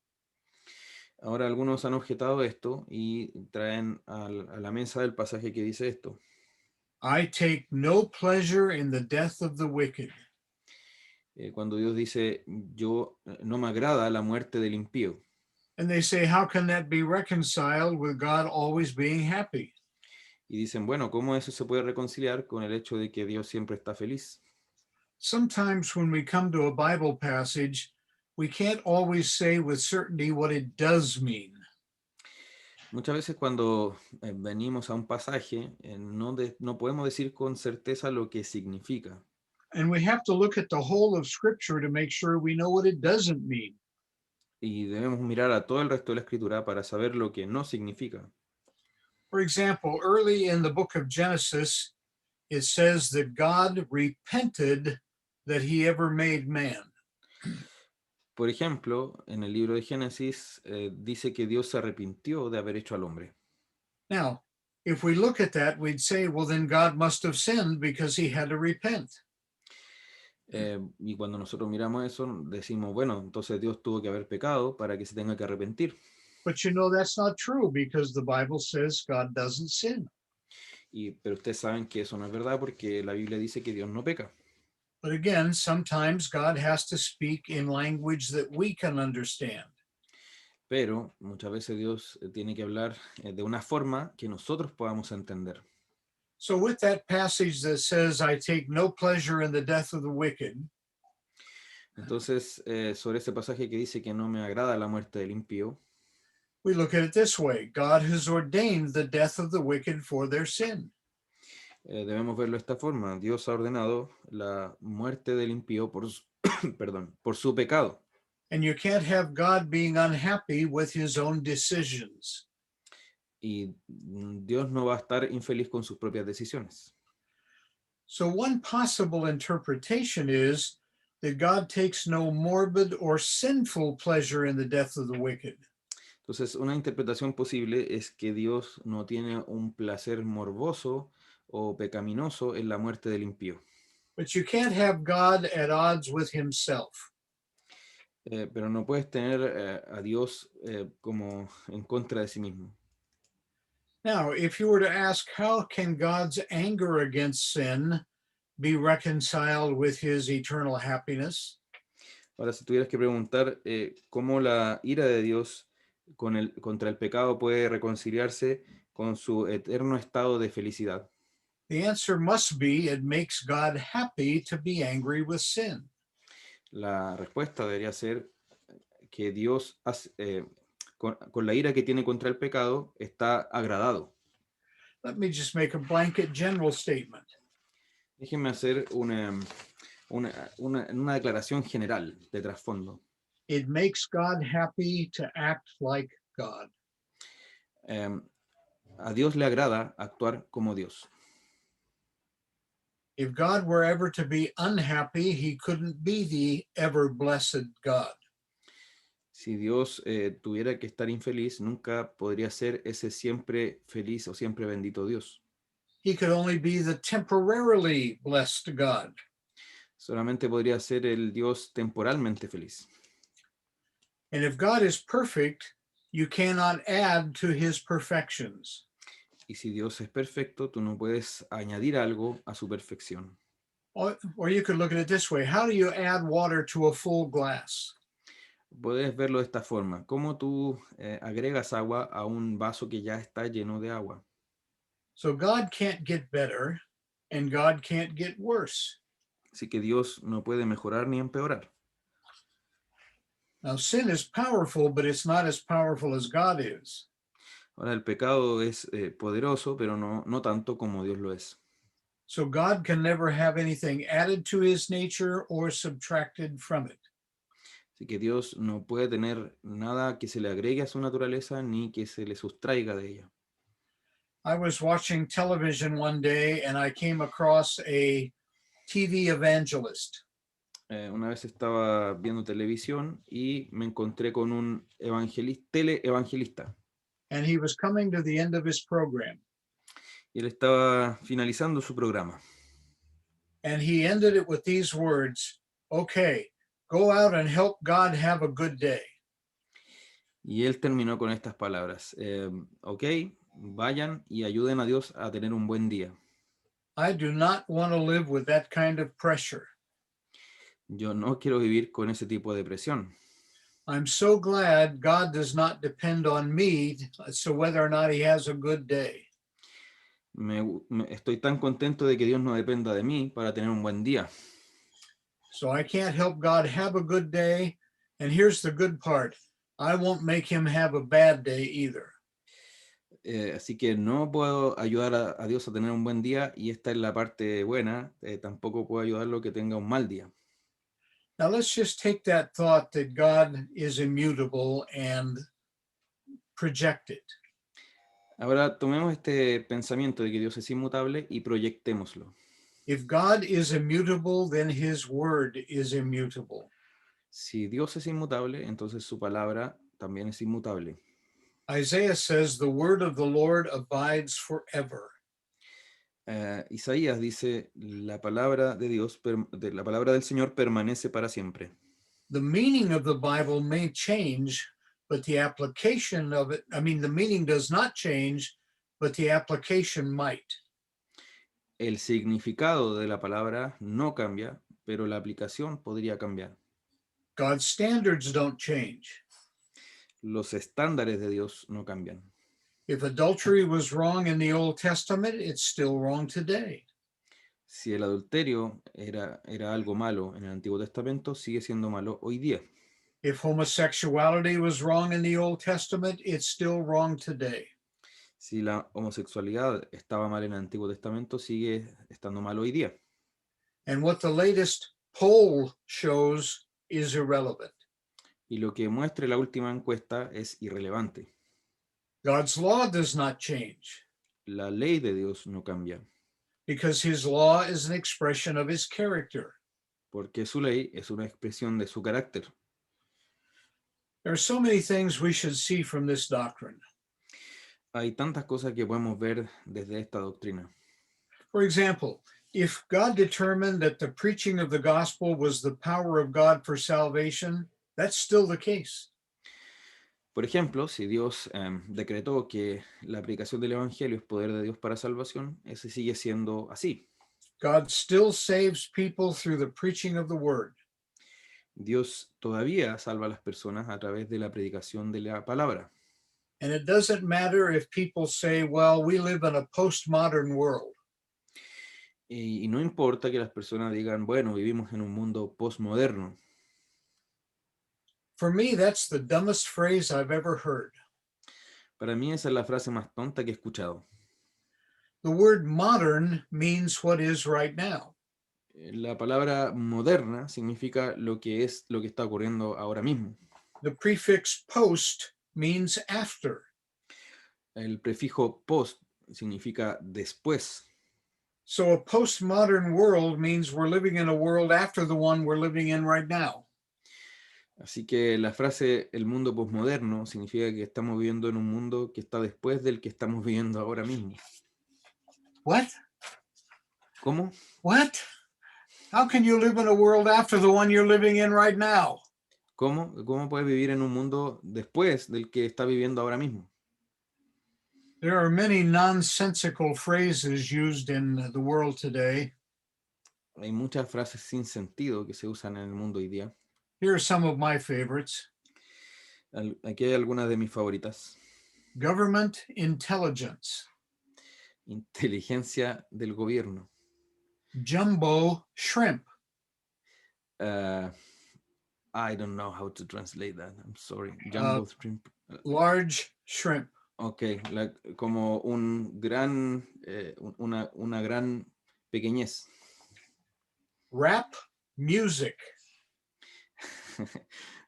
Ahora algunos han objetado esto y traen a la mesa el pasaje que dice esto. I take no pleasure in the death of the wicked. Cuando Dios dice, yo no me agrada la muerte del impío. And they say, how can that be reconciled with God always being happy? Y dicen, bueno, ¿cómo eso se puede reconciliar con el hecho de que Dios siempre está feliz? Sometimes when we come to a Bible passage, we can't always say with certainty what it does mean. Muchas veces cuando venimos a un pasaje, no podemos decir con certeza lo que significa. And we have to look at the whole of Scripture to make sure we know what it doesn't mean. Y debemos mirar a todo el resto de la escritura para saber lo que no significa. For example, early in the book of Genesis, it says that God repented that he ever made man. Por ejemplo, en el libro de Génesis dice que Dios se arrepintió de haber hecho al hombre. Now, if we look at that, we'd say, well, then God must have sinned because he had to repent. Y cuando nosotros miramos eso, decimos, bueno, entonces Dios tuvo que haber pecado para que se tenga que arrepentir. But you know, that's not true because the Bible says God doesn't sin. Pero ustedes saben que eso no es verdad porque la Biblia dice que Dios no peca. But again, sometimes God has to speak in language that we can understand. Pero muchas veces Dios tiene que hablar de una forma que nosotros podamos entender. So with that passage that says, I take no pleasure in the death of the wicked, Entonces, sobre ese pasaje que dice que no me agrada la muerte del impío, we look at it this way. God has ordained the death of the wicked for their sin. debemos verlo de esta forma. Dios ha ordenado la muerte del impío por su, perdón, por su pecado. And you can't have God being unhappy with his own decisions. Y Dios no va a estar infeliz con sus propias decisiones. So one possible interpretation is that God takes no morbid or sinful pleasure in the death of the wicked. Entonces, una interpretación posible es que Dios no tiene un placer morboso o pecaminoso en la muerte del impío. But you can't have God at odds with himself. Pero no puedes tener a Dios como en contra de sí mismo. Now, if you were to ask, how can God's anger against sin be reconciled with his eternal happiness? Ahora, si tuvieras que preguntar cómo la ira de Dios contra el pecado puede reconciliarse con su eterno estado de felicidad, The answer must be it makes God happy to be angry with sin. la respuesta debería ser que Dios, con la ira que tiene contra el pecado, está agradado. Let me just make a blanket general statement. Déjenme hacer una declaración general de trasfondo. It makes God happy to act like God. A Dios le agrada actuar como Dios. If God were ever to be unhappy, he couldn't be the ever blessed God. Si Dios tuviera que estar infeliz, nunca podría ser ese siempre feliz o siempre bendito Dios. He could only be the temporarily blessed God. Solamente podría ser el Dios temporalmente feliz. And if God is perfect, you cannot add to his perfections. Y si Dios es perfecto, tú no puedes añadir algo a su perfección. Or you could look at it this way. How do you add water to a full glass? Puedes verlo de esta forma. ¿Cómo tú agregas agua a un vaso que ya está lleno de agua? So God can't get better and God can't get worse. Así que Dios no puede mejorar ni empeorar. Now, sin is powerful, but it's not as powerful as God is. Ahora, el pecado es poderoso, pero no tanto como Dios lo es. So God can never have anything added to his nature or subtracted from it. Así que Dios no puede tener nada que se le agregue a su naturaleza ni que se le sustraiga de ella. I was watching television one day and I came across a TV evangelist. Una vez estaba viendo televisión y me encontré con un teleevangelista. And he was coming to the end of his program. Y él estaba finalizando su programa. And he ended it with these words, okay, go out and help God have a good day. Y él terminó con estas palabras. Ok, vayan y ayuden a Dios a tener un buen día. I do not want to live with that kind of pressure. Yo no quiero vivir con ese tipo de presión. I'm so glad God does not depend on me as to whether or not he has a good day. Estoy tan contento de que Dios no dependa de mí para tener un buen día. So I can't help God have a good day. And here's the good part. I won't make him have a bad day either. Así que no puedo ayudar a Dios a tener un buen día y esta es la parte buena. Tampoco puedo ayudarlo a que tenga un mal día. Now let's just take that thought that God is immutable and project it. Ahora tomemos este pensamiento de que Dios es inmutable y proyectémoslo. If God is immutable, then his word is immutable. Si Dios es inmutable, entonces su palabra también es inmutable. Isaiah says the word of the Lord abides forever. Isaías dice, la palabra de Dios, la palabra del Señor permanece para siempre. The meaning of the Bible may change, but the application of it, I mean, the meaning does not change, but the application might. El significado de la palabra no cambia, pero la aplicación podría cambiar. God's standards don't change. Los estándares de Dios no cambian. If adultery was wrong in the Old Testament, it's still wrong today. Si el adulterio era algo malo en el Antiguo Testamento, sigue siendo malo hoy día. If homosexuality was wrong in the Old Testament, it's still wrong today. Si la homosexualidad estaba mal en el Antiguo Testamento, sigue estando mal hoy día. And what the latest poll shows is irrelevant. Y lo que muestre la última encuesta es irrelevante. God's law does not change La ley de Dios no cambia, because his law is an expression of his character. porque su ley es una expresión de su carácter. There are so many things we should see from this doctrine. Hay tantas cosas que podemos ver desde esta doctrina. For example, if God determined that the preaching of the gospel was the power of God for salvation, that's still the case. Por ejemplo, si Dios decretó que la predicación del Evangelio es poder de Dios para salvación, ese sigue siendo así. God still saves people through the preaching of the word. Dios todavía salva a las personas a través de la predicación de la palabra. And it doesn't matter if people say, well, we live in a postmodern world. Y no importa que las personas digan, bueno, vivimos en un mundo postmoderno. For me, that's the dumbest phrase I've ever heard. Para mí esa es la frase más tonta que he escuchado. The word modern means what is right now. La palabra moderna significa lo que está ocurriendo ahora mismo. The prefix post means after. El prefijo post significa después. So a postmodern world means we're living in a world after the one we're living in right now. Así que la frase el mundo posmoderno significa que estamos viviendo en un mundo que está después del que estamos viviendo ahora mismo. What? ¿Cómo? What? How can you live in a world after the one you're living in right now? ¿Cómo? ¿Cómo puedes vivir en un mundo después del que está viviendo ahora mismo? There are many nonsensical phrases used in the world today. Hay muchas frases sin sentido que se usan en el mundo hoy día. Here are some of my favorites. Aquí hay algunas de mis favoritas. Government intelligence. Inteligencia del gobierno. Jumbo shrimp. I don't know how to translate that. I'm sorry. Jumbo shrimp. Large shrimp. Ok, como un gran, una gran pequeñez. Rap music.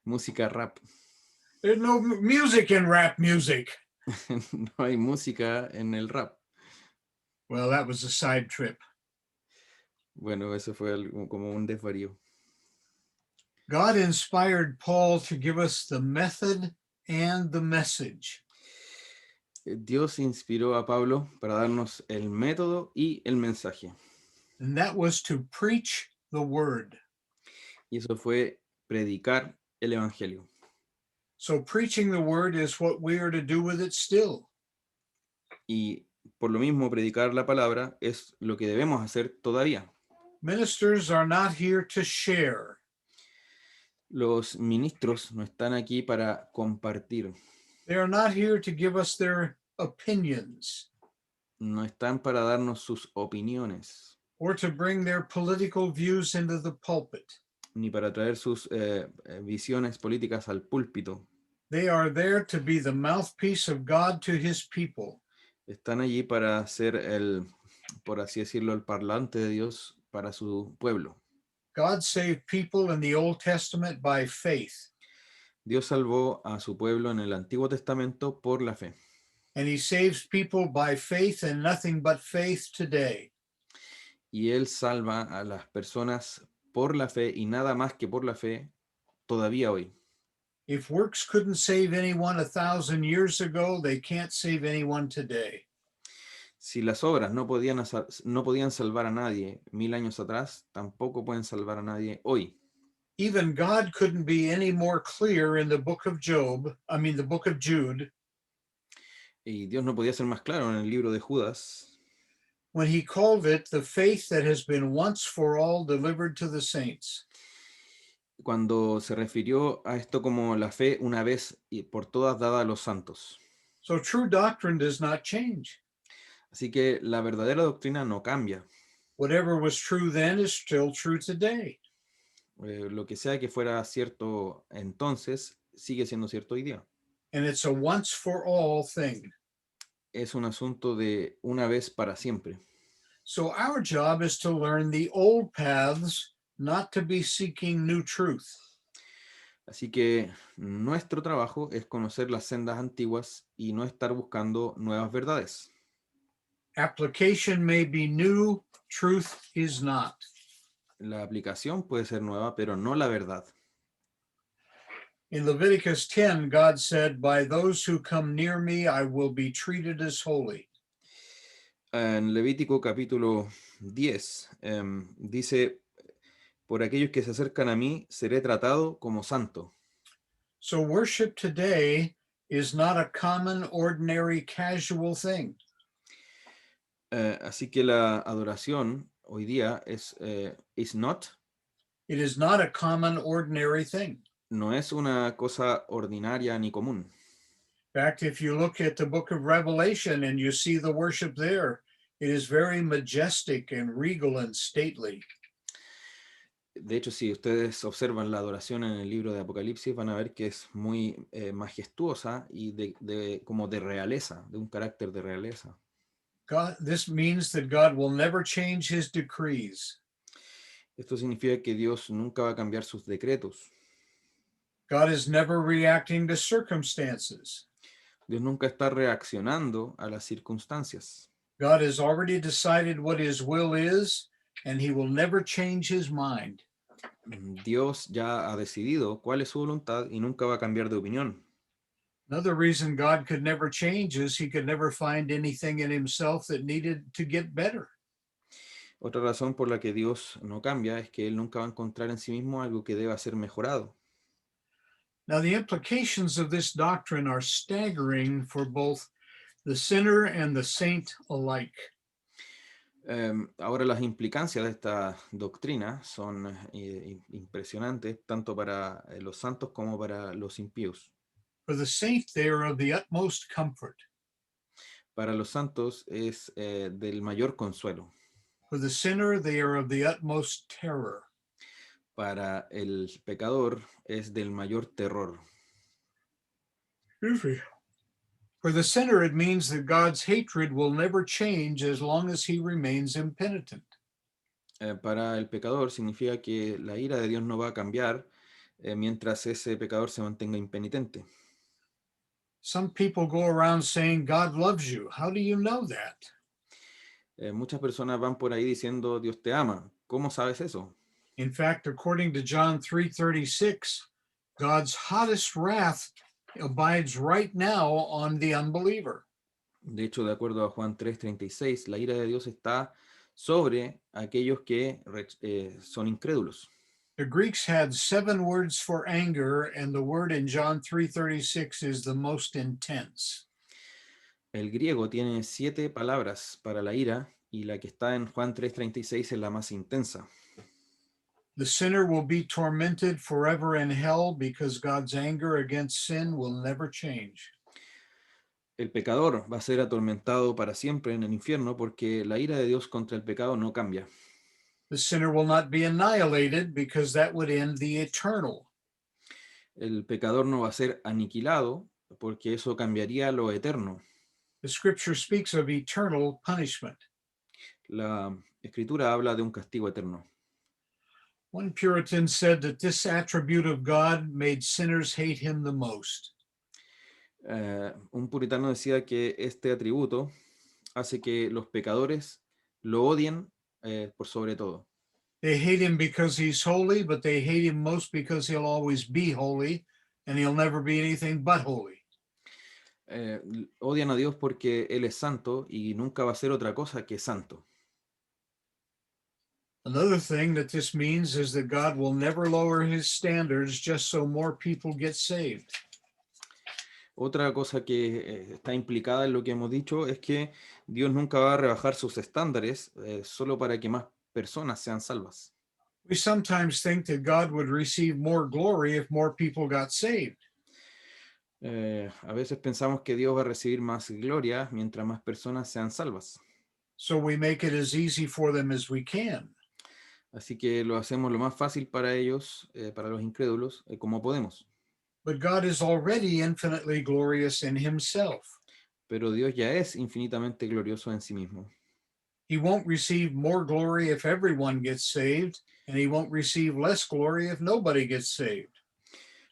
Música rap. There's no music in rap music. No hay música en el rap. Well, that was a side trip. Bueno, eso fue como un desvarío. God inspired Paul to give us the method and the message. Dios inspiró a Pablo para darnos el método y el mensaje. And that was to preach the word. Y eso fue predicar el evangelio. So preaching the word is what we are to do with it still. Y por lo mismo, predicar la palabra es lo que debemos hacer todavía. Ministers are not here to share. Los ministros no están aquí para compartir. They are not here to give us their opinions No están para darnos sus opiniones, or to bring their political views into the pulpit. ni para traer sus visiones políticas al púlpito. They are there to be the mouthpiece of God to his people. Están allí para ser por así decirlo, el parlante de Dios para su pueblo. God saved people in the Old Testament by faith, Dios salvó a su pueblo en el Antiguo Testamento por la fe. and he saves people by faith and nothing but faith today. Y Él salva a las personas por la fe y nada más que por la fe todavía hoy. If works couldn't save anyone 1,000 years ago, they can't save anyone today. Si las obras no podían salvar a nadie 1000 años atrás, tampoco pueden salvar a nadie hoy. Even God couldn't be any more clear in the book of the book of Jude, Y Dios no podía ser más claro en el libro de Judas, when he called it the faith that has been once for all delivered to the saints. cuando se refirió a esto como la fe una vez y por todas dada a los santos. So true doctrine does not change. Así que la verdadera doctrina no cambia. Whatever was true then is still true today. Lo que sea que fuera cierto entonces, sigue siendo cierto hoy día. And it's a once for all thing. Es un asunto de una vez para siempre. So our job is to learn the old paths, not to be seeking new truth. Así que nuestro trabajo es conocer las sendas antiguas y no estar buscando nuevas verdades. Application may be new, truth is not. La aplicación puede ser nueva, pero no la verdad. In Leviticus 10, God said, "By those who come near me, I will be treated as holy." En Levítico capítulo 10 dice, por aquellos que se acercan a mí, seré tratado como santo. So worship today is not a common, ordinary, casual thing. Así que la adoración hoy día is not, It is not a common, ordinary thing. no es una cosa ordinaria ni común. In fact, if you look at the book of Revelation and you see the worship there, it is very majestic and regal and stately. De hecho, si ustedes observan la adoración en el libro de Apocalipsis, van a ver que es muy majestuosa y como de realeza, de un carácter de realeza. This means that God will never change his decrees. Esto significa que Dios nunca va a cambiar sus decretos. God is never reacting to circumstances. Dios nunca está reaccionando a las circunstancias. God has already decided what his will is, and he will never change his mind. Dios ya ha decidido cuál es su voluntad y nunca va a cambiar de opinión. Another reason God could never change is he could never find anything in himself that needed to get better. Otra razón por la que Dios no cambia es que Él nunca va a encontrar en sí mismo algo que deba ser mejorado. Now, the implications of this doctrine are staggering for both the sinner and the saint alike. Ahora las implicancias de esta doctrina son impresionantes tanto para los santos como para los impíos. For the saint, they are of the utmost comfort. Para los santos es del mayor consuelo. For the sinner, they are of the utmost terror. Para el pecador es del mayor terror. For the sinner, it means that God's hatred will never change as long as he remains impenitent. Para el pecador significa que la ira de Dios no va a cambiar mientras ese pecador se mantenga impenitente. Some people go around saying, God loves you. How do you know that? Muchas personas van por ahí diciendo Dios te ama. ¿Cómo sabes eso? In fact, according to John 3:36, God's hottest wrath abides right now on the unbeliever. De hecho, de acuerdo a Juan 3:36, la ira de Dios está sobre aquellos que son incrédulos. The Greeks had 7 words for anger, and the word in John 3:36 is the most intense. El griego tiene 7 palabras para la ira y la que está en Juan 3:36 es la más intensa. The sinner will be tormented forever in hell because God's anger against sin will never change. El pecador va a ser atormentado para siempre en el infierno porque la ira de Dios contra el pecado no cambia. The sinner will not be annihilated because that would end the eternal. El pecador no va a ser aniquilado porque eso cambiaría lo eterno. The scripture speaks of eternal punishment. La escritura habla de un castigo eterno. One Puritan said that this attribute of God made sinners hate him the most. Un puritano decía que este atributo hace que los pecadores lo odien por sobre todo. They hate him because he's holy, but they hate him most because he'll always be holy, and he'll never be anything but holy. Odian a Dios porque Él es santo y nunca va a ser otra cosa que santo. Another thing that this means is that God will never lower his standards just so more people get saved. Otra cosa que está implicada en lo que hemos dicho es que Dios nunca va a rebajar sus estándares solo para que más personas sean salvas. We sometimes think that God would receive more glory if more people got saved. A veces pensamos que Dios va a recibir más gloria mientras más personas sean salvas. So we make it as easy for them as we can. Así que lo hacemos lo más fácil para ellos, para los incrédulos, como podemos. But God is already infinitely glorious in himself. Pero Dios ya es infinitamente glorioso en sí mismo. He won't receive more glory if everyone gets saved, and he won't receive less glory if nobody gets saved.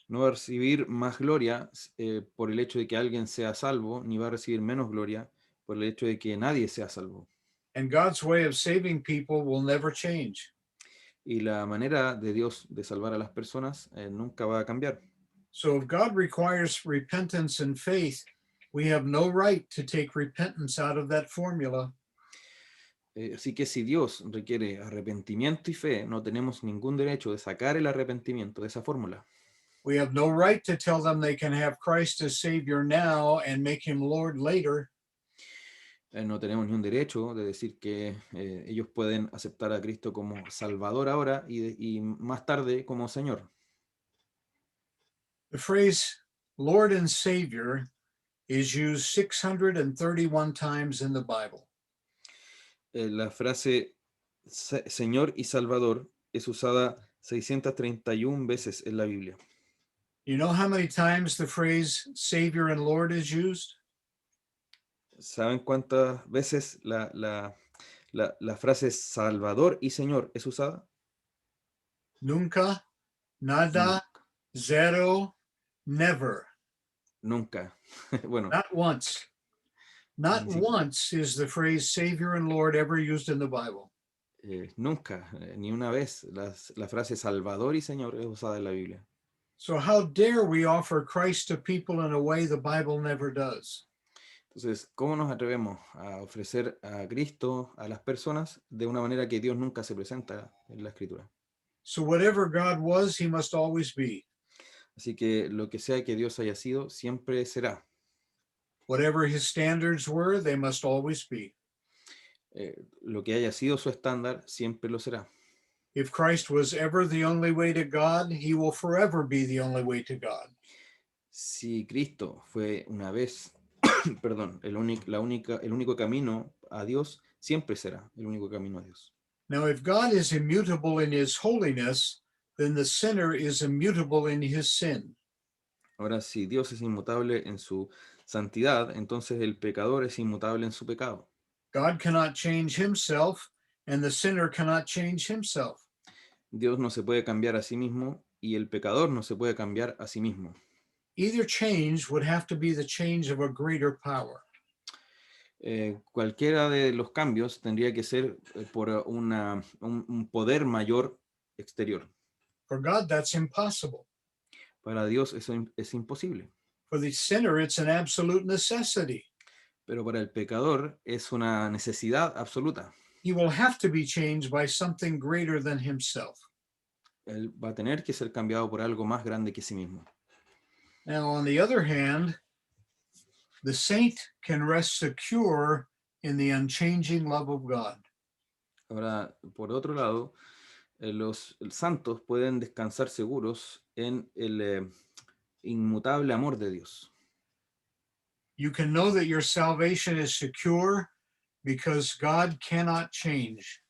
No va a recibir más gloria por el hecho de que alguien sea salvo, ni va a recibir menos gloria por el hecho de que nadie sea salvo. And God's way of saving people will never change. Y la manera de Dios de salvar a las personas nunca va a cambiar. So if God requires repentance and faith, we have no right to take repentance out of that formula. Así que si Dios requiere arrepentimiento y fe, no tenemos ningún derecho de sacar el arrepentimiento de esa fórmula. We have no right to tell them they can have Christ as Savior now and make him Lord later. No tenemos ni un derecho de decir que ellos pueden aceptar a Cristo como Salvador ahora y más tarde como Señor. The phrase Lord and Savior is used 631 times in the Bible. La frase Señor y Salvador es usada 631 veces en la Biblia. You know how many times the phrase Savior and Lord is used? ¿Saben cuántas veces la frase Salvador y Señor es usada? Nunca, nada, zero, never. Nunca. Bueno, Not once. Not Ni si- once is the phrase Savior and Lord ever used in the Bible. nunca, ni una vez la frase Salvador y Señor es usada en la Biblia. So how dare we offer Christ to people in a way the Bible never does? Entonces, ¿cómo nos atrevemos a ofrecer a Cristo a las personas de una manera que Dios nunca se presenta en la Escritura? So whatever God was, he must always be. Así que lo que sea que Dios haya sido, siempre será. Whatever his standards were, they must always be. Lo que haya sido su estándar, siempre lo será. If Christ was ever the only way to God, he will forever be the only way to God. Si Cristo fue una vez, perdón, el único camino a Dios, siempre será el único camino a Dios. Now, if God is immutable in his holiness, then the sinner is immutable in his sin. Ahora, si Dios es inmutable en su santidad, entonces el pecador es inmutable en su pecado. God cannot change himself, and the sinner cannot change himself. Dios no se puede cambiar a sí mismo y el pecador no se puede cambiar a sí mismo. Either change would have to be the change of a greater power. Cualquiera de los cambios tendría que ser por un poder mayor exterior. For God, that's impossible. Para Dios eso es imposible, For the sinner, it's an absolute necessity. pero para el pecador es una necesidad absoluta. He will have to be changed by something greater than himself. Él va a tener que ser cambiado por algo más grande que sí mismo. Now, on the other hand, the saint can rest secure in the unchanging love of God. Ahora, por otro lado, los santos pueden descansar seguros en el inmutable amor de Dios. You can know that your salvation is secure because God cannot change.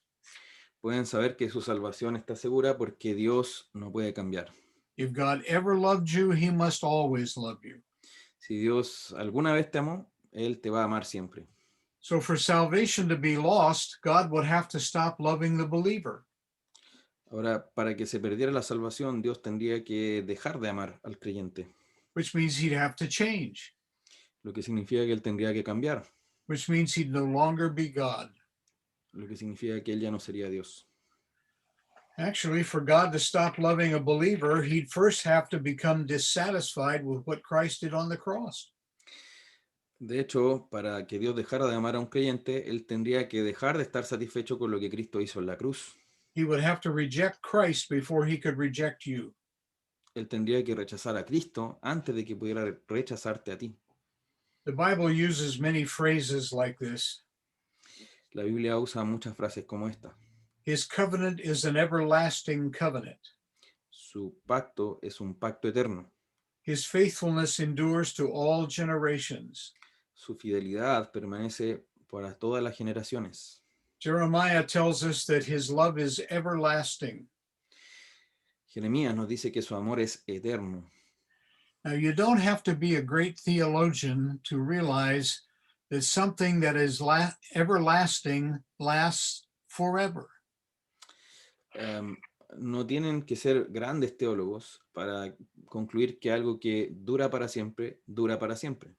Pueden saber que su salvación está segura porque Dios no puede cambiar. If God ever loved you, he must always love you. Si Dios alguna vez te amó, Él te va a amar siempre. So for salvation to be lost, God would have to stop loving the believer. Ahora, para que se perdiera la salvación, Dios tendría que dejar de amar al creyente, Which means he'd have to change, lo que significa que Él tendría que cambiar, which means he'd no longer be God. lo que significa que Él ya no sería Dios. Actually, for God to stop loving a believer, he'd first have to become dissatisfied with what Christ did on the cross. De hecho, para que Dios dejara de amar a un creyente, Él tendría que dejar de estar satisfecho con lo que Cristo hizo en la cruz. he would have to reject Christ before he could reject you. Él tendría que rechazar a Cristo antes de que pudiera rechazarte a ti. The Bible uses many phrases like this. La Biblia usa muchas frases como esta. His covenant is an everlasting covenant. Su pacto es un pacto eterno. His faithfulness endures to all generations. Su fidelidad permanece para todas las generaciones. Jeremiah tells us that his love is everlasting. Jeremías nos dice que su amor es eterno. Now, you don't have to be a great theologian to realize that something that is everlasting lasts forever. No tienen que ser grandes teólogos para concluir que algo que dura para siempre, dura para siempre.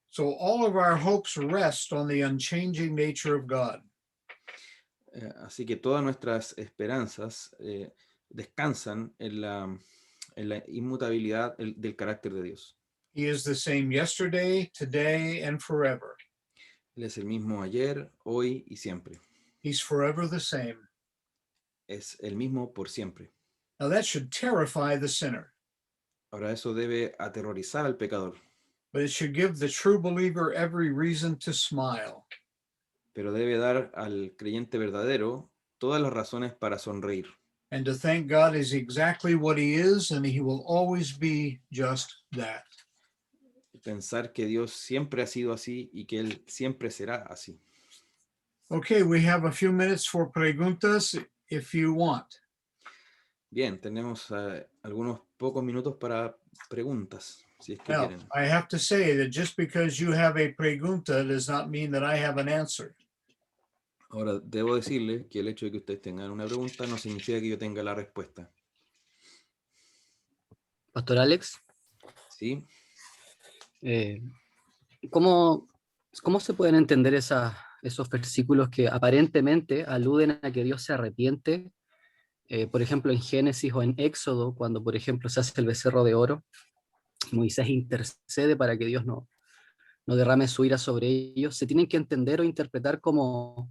So all of our hopes rest on the unchanging nature of God. Así que todas nuestras esperanzas descansan en la inmutabilidad del carácter de Dios. He is the same yesterday, today, and forever. Él es el mismo ayer, hoy y siempre. He's forever the same. Es el mismo por siempre. Now that should terrify the sinner, Ahora eso debe aterrorizar al pecador, but it should give the true believer every reason to smile. pero debe dar al creyente verdadero todas las razones para sonreír And to thank God is exactly what he is, and he will always be just that. y pensar que Dios siempre ha sido así y que Él siempre será así. Okay, we have a few minutes for preguntas if you want. Bien, tenemos algunos pocos minutos para preguntas, si es que Now, quieren. I have to say that just because you have a pregunta does not mean that I have an answer. Ahora, debo decirle que el hecho de que ustedes tengan una pregunta no significa que yo tenga la respuesta. Pastor Alex, ¿Sí? ¿cómo se pueden entender esos versículos que aparentemente aluden a que Dios se arrepiente? Por ejemplo, en Génesis o en Éxodo, cuando, por ejemplo, se hace el becerro de oro, Moisés intercede para que Dios no derrame su ira sobre ellos. ¿Se tienen que entender o interpretar como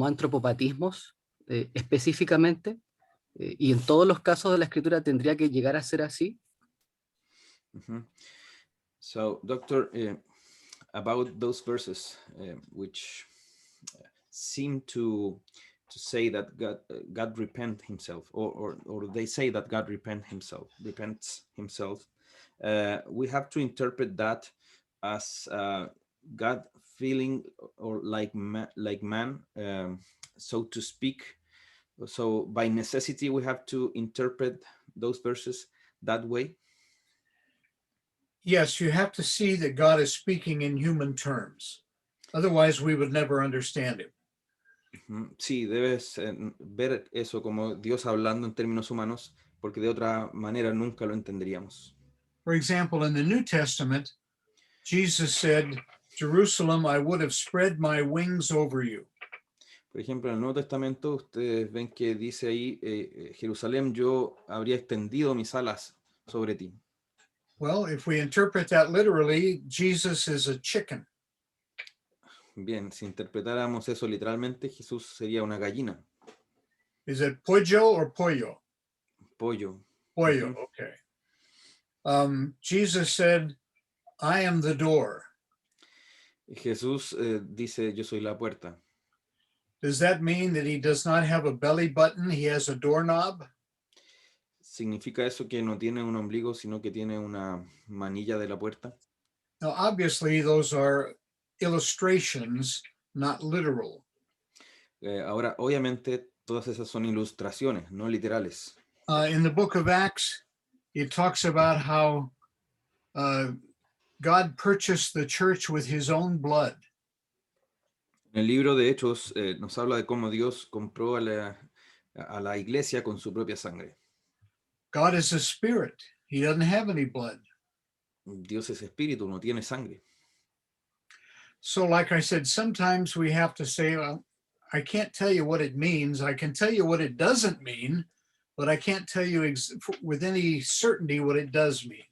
antropopatismos específicamente? ¿Y en todos los casos de la Escritura tendría que llegar a ser así? Mhm. So, Doctor, about those verses which seem to say that God repent himself, or they say that God repents himself, we have to interpret that as God feeling or like man, so to speak. So by necessity, we have to interpret those verses that way. Yes, you have to see that God is speaking in human terms. Otherwise, we would never understand him. Sí, debes ver eso como Dios hablando en términos humanos, porque de otra manera nunca lo entenderíamos. For example, in the New Testament, Jesus said, Jerusalem, I would have spread my wings over you. Por ejemplo, en el Nuevo Testamento, ustedes ven que dice ahí, Jerusalén, yo habría extendido mis alas sobre ti. Well, if we interpret that literally, Jesus is a chicken. Bien, si interpretáramos eso literalmente, Jesús sería una gallina, Is it pollo or pollo? pollo. Pollo, Mhm. okay. Jesus said, I am the door. Jesús dice, yo soy la puerta. Does that mean that he does not have a belly button? He has a doorknob? ¿Significa eso que no tiene un ombligo, sino que tiene una manilla de la puerta? Now, obviously, those are illustrations, not literal. Ahora, obviamente, todas esas son ilustraciones, no literales. In the book of Acts, it talks about how God purchased the church with his own blood. En el libro de Hechos nos habla de cómo Dios compró a la iglesia con su propia sangre. God is a spirit. He doesn't have any blood. Dios es espíritu, no tiene sangre. So, like I said, sometimes we have to say, well, I can't tell you what it means. I can tell you what it doesn't mean, but I can't tell you with any certainty what it does mean.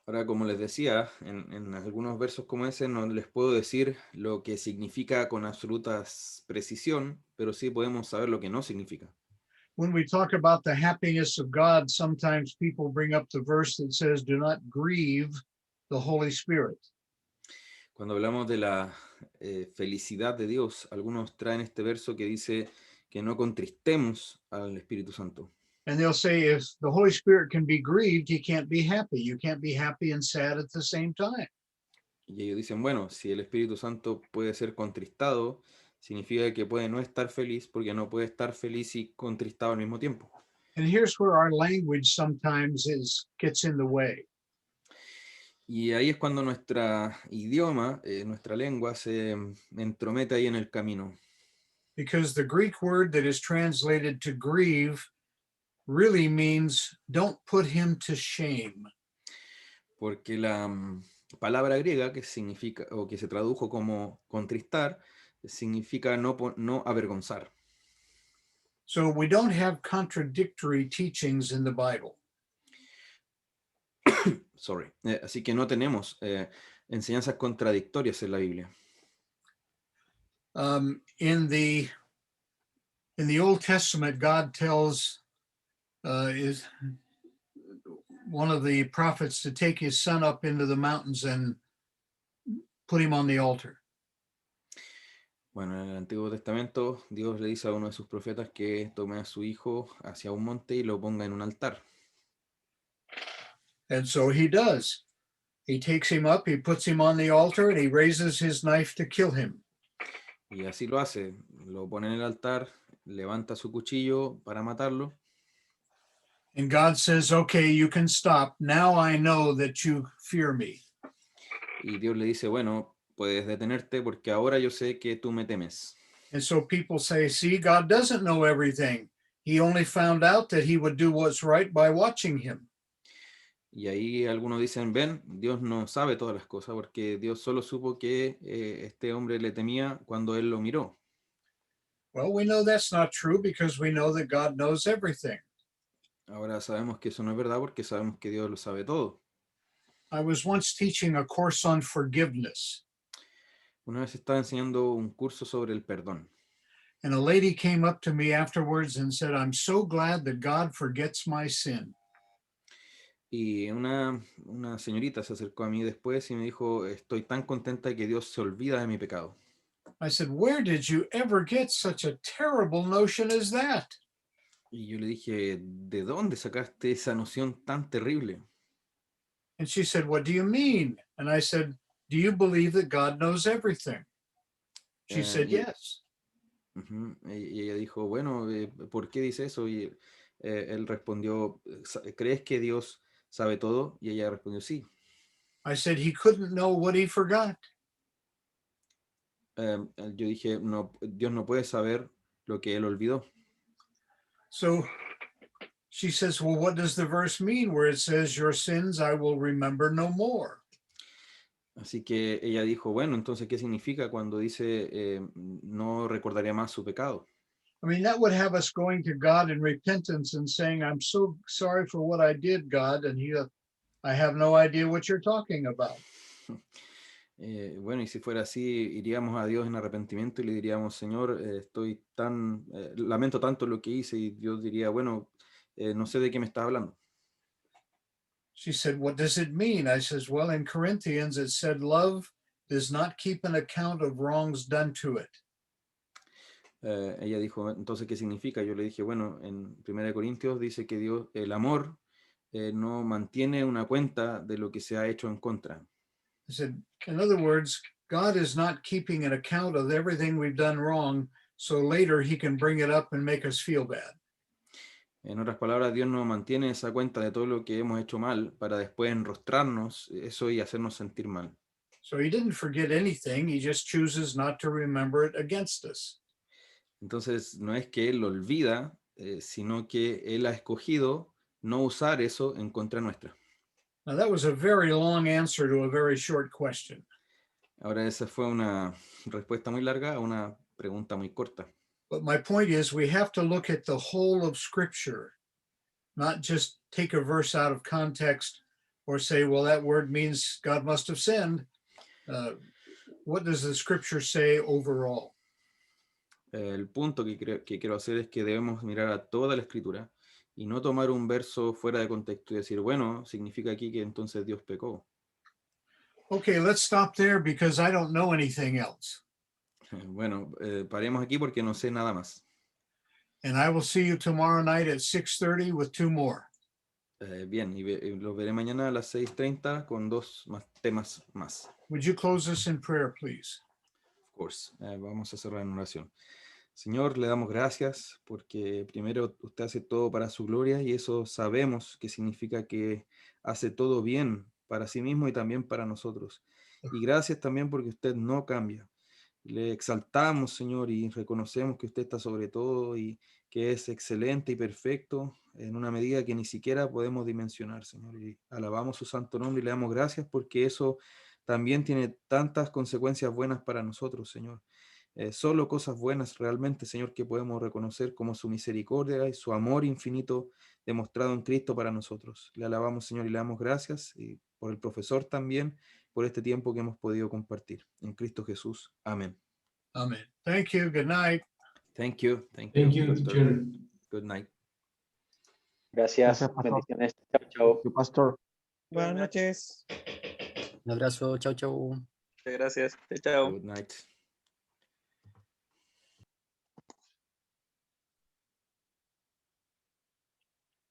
Ahora, como les decía, en algunos versos como ese no les puedo decir lo que significa con absoluta precisión, pero sí podemos saber lo que no significa. When we talk about the happiness of God, sometimes people bring up the verse that says, do not grieve the Holy Spirit. Cuando hablamos de la felicidad de Dios, algunos traen este verso que dice que no contristemos al Espíritu Santo. And they'll say, if the Holy Spirit can be grieved, he can't be happy. You can't be happy and sad at the same time. Y ellos dicen, bueno, si el Espíritu Santo puede ser contristado, significa que puede no estar feliz porque no puede estar feliz y contristado al mismo tiempo. And here's where our language sometimes gets in the way. Y ahí es cuando nuestro idioma, nuestra lengua se entromete ahí en el camino. Because the Greek word that is translated to grieve really means don't put him to shame. Porque la palabra griega que significa o que se tradujo como contristar significa no avergonzar. So we don't have contradictory teachings in the Bible. Sorry. Así que no tenemos enseñanzas contradictorias en la Biblia. In the Old Testament, God tells is one of the prophets to take his son up into the mountains and put him on the altar. Bueno, en el Antiguo Testamento, Dios le dice a uno de sus profetas que tome a su hijo hacia un monte y lo ponga en un altar. And so he does. He takes him up, he puts him on the altar, and he raises his knife to kill him. Y así lo hace. Lo pone en el altar, levanta su cuchillo para matarlo. And God says, okay, you can stop. Now I know that you fear me. Y Dios le dice, bueno, puedes detenerte porque ahora yo sé que tú me temes. And so people say, see, God doesn't know everything. He only found out that he would do what's right by watching him. Y ahí algunos dicen, ven, Dios no sabe todas las cosas porque Dios solo supo que este hombre le temía cuando él lo miró. Well, we know that's not true because we know that God knows everything. Ahora sabemos que eso no es verdad porque sabemos que Dios lo sabe todo. I was once teaching a course on forgiveness, Una vez estaba enseñando un curso sobre el perdón. and a lady came up to me afterwards and said, I'm so glad that God forgets my sin. Y una señorita se acercó a mí después y me dijo, estoy tan contenta de que Dios se olvida de mi pecado. I said, where did you ever get such a terrible notion as that? Y yo le dije, ¿de dónde sacaste esa noción tan terrible? And she said, what do you mean? And I said, do you believe that God knows everything? She said, Y- yes. Ujú. Y ella dijo, bueno, ¿por qué dice eso? Y él respondió, ¿crees que Dios sabe todo? Y ella respondió, sí. I said, he couldn't know what he forgot. Yo dije, no, Dios no puede saber lo que él olvidó. So she says, well, what does the verse mean where it says, your sins I will remember no more? Así que ella dijo, bueno, entonces, ¿qué significa cuando dice, no recordaré más su pecado? I mean, that would have us going to God in repentance and saying, I'm so sorry for what I did, God. And I have no idea what you're talking about. Bueno, y si fuera así, iríamos a Dios en arrepentimiento y le diríamos, Señor, lamento tanto lo que hice, y Dios diría, bueno, no sé de qué me estás hablando. She said, what does it mean? I says, well, in Corinthians, it said, love does not keep an account of wrongs done to it. Ella dijo, entonces, ¿qué significa? Yo le dije, bueno, en 1 Corintios dice que Dios, el amor, no mantiene una cuenta de lo que se ha hecho en contra. I said, in other words, God is not keeping an account of everything we've done wrong, so later he can bring it up and make us feel bad. En otras palabras, Dios no mantiene esa cuenta de todo lo que hemos hecho mal para después enrostrarnos eso y hacernos sentir mal. So he didn't forget anything. He just chooses not to remember it against us. Entonces, no es que Él lo olvida, sino que Él ha escogido no usar eso en contra nuestra. Now, that was a very long answer to a very short question. Ahora, esa fue una respuesta muy larga a una pregunta muy corta. But my point is, we have to look at the whole of Scripture, not just take a verse out of context or say, well, that word means God must have sinned. What does the scripture say overall? El punto que quiero hacer es que debemos mirar a toda la escritura y no tomar un verso fuera de contexto y decir, bueno, significa aquí que entonces Dios pecó. Okay, let's stop there because I don't know anything else. Bueno, paremos aquí porque no sé nada más. And I will see you tomorrow night at 6:30 with 2 more. Bien, y los veré mañana a las 6:30 con 2 temas más. Would you close us in prayer, please? Of course. Vamos a cerrar en oración. Señor, le damos gracias porque primero usted hace todo para su gloria y eso sabemos que significa que hace todo bien para sí mismo y también para nosotros. Y gracias también porque usted no cambia. Le exaltamos, Señor, y reconocemos que usted está sobre todo y que es excelente y perfecto en una medida que ni siquiera podemos dimensionar, Señor. Y alabamos su santo nombre y le damos gracias porque eso también tiene tantas consecuencias buenas para nosotros, Señor. Solo cosas buenas realmente, Señor, que podemos reconocer como su misericordia y su amor infinito demostrado en Cristo para nosotros. Le alabamos, Señor, y le damos gracias y por el profesor también, por este tiempo que hemos podido compartir. En Cristo Jesús. Amén. Amen. Thank you. Good night. Thank you. Thank you, Pastor. teacher. Good night. Gracias. Gracias, pastor. Bendiciones. Chao, chao. Tu pastor. Buenas noches. Un abrazo, chau, chau. Muchas gracias. Chao. Good night.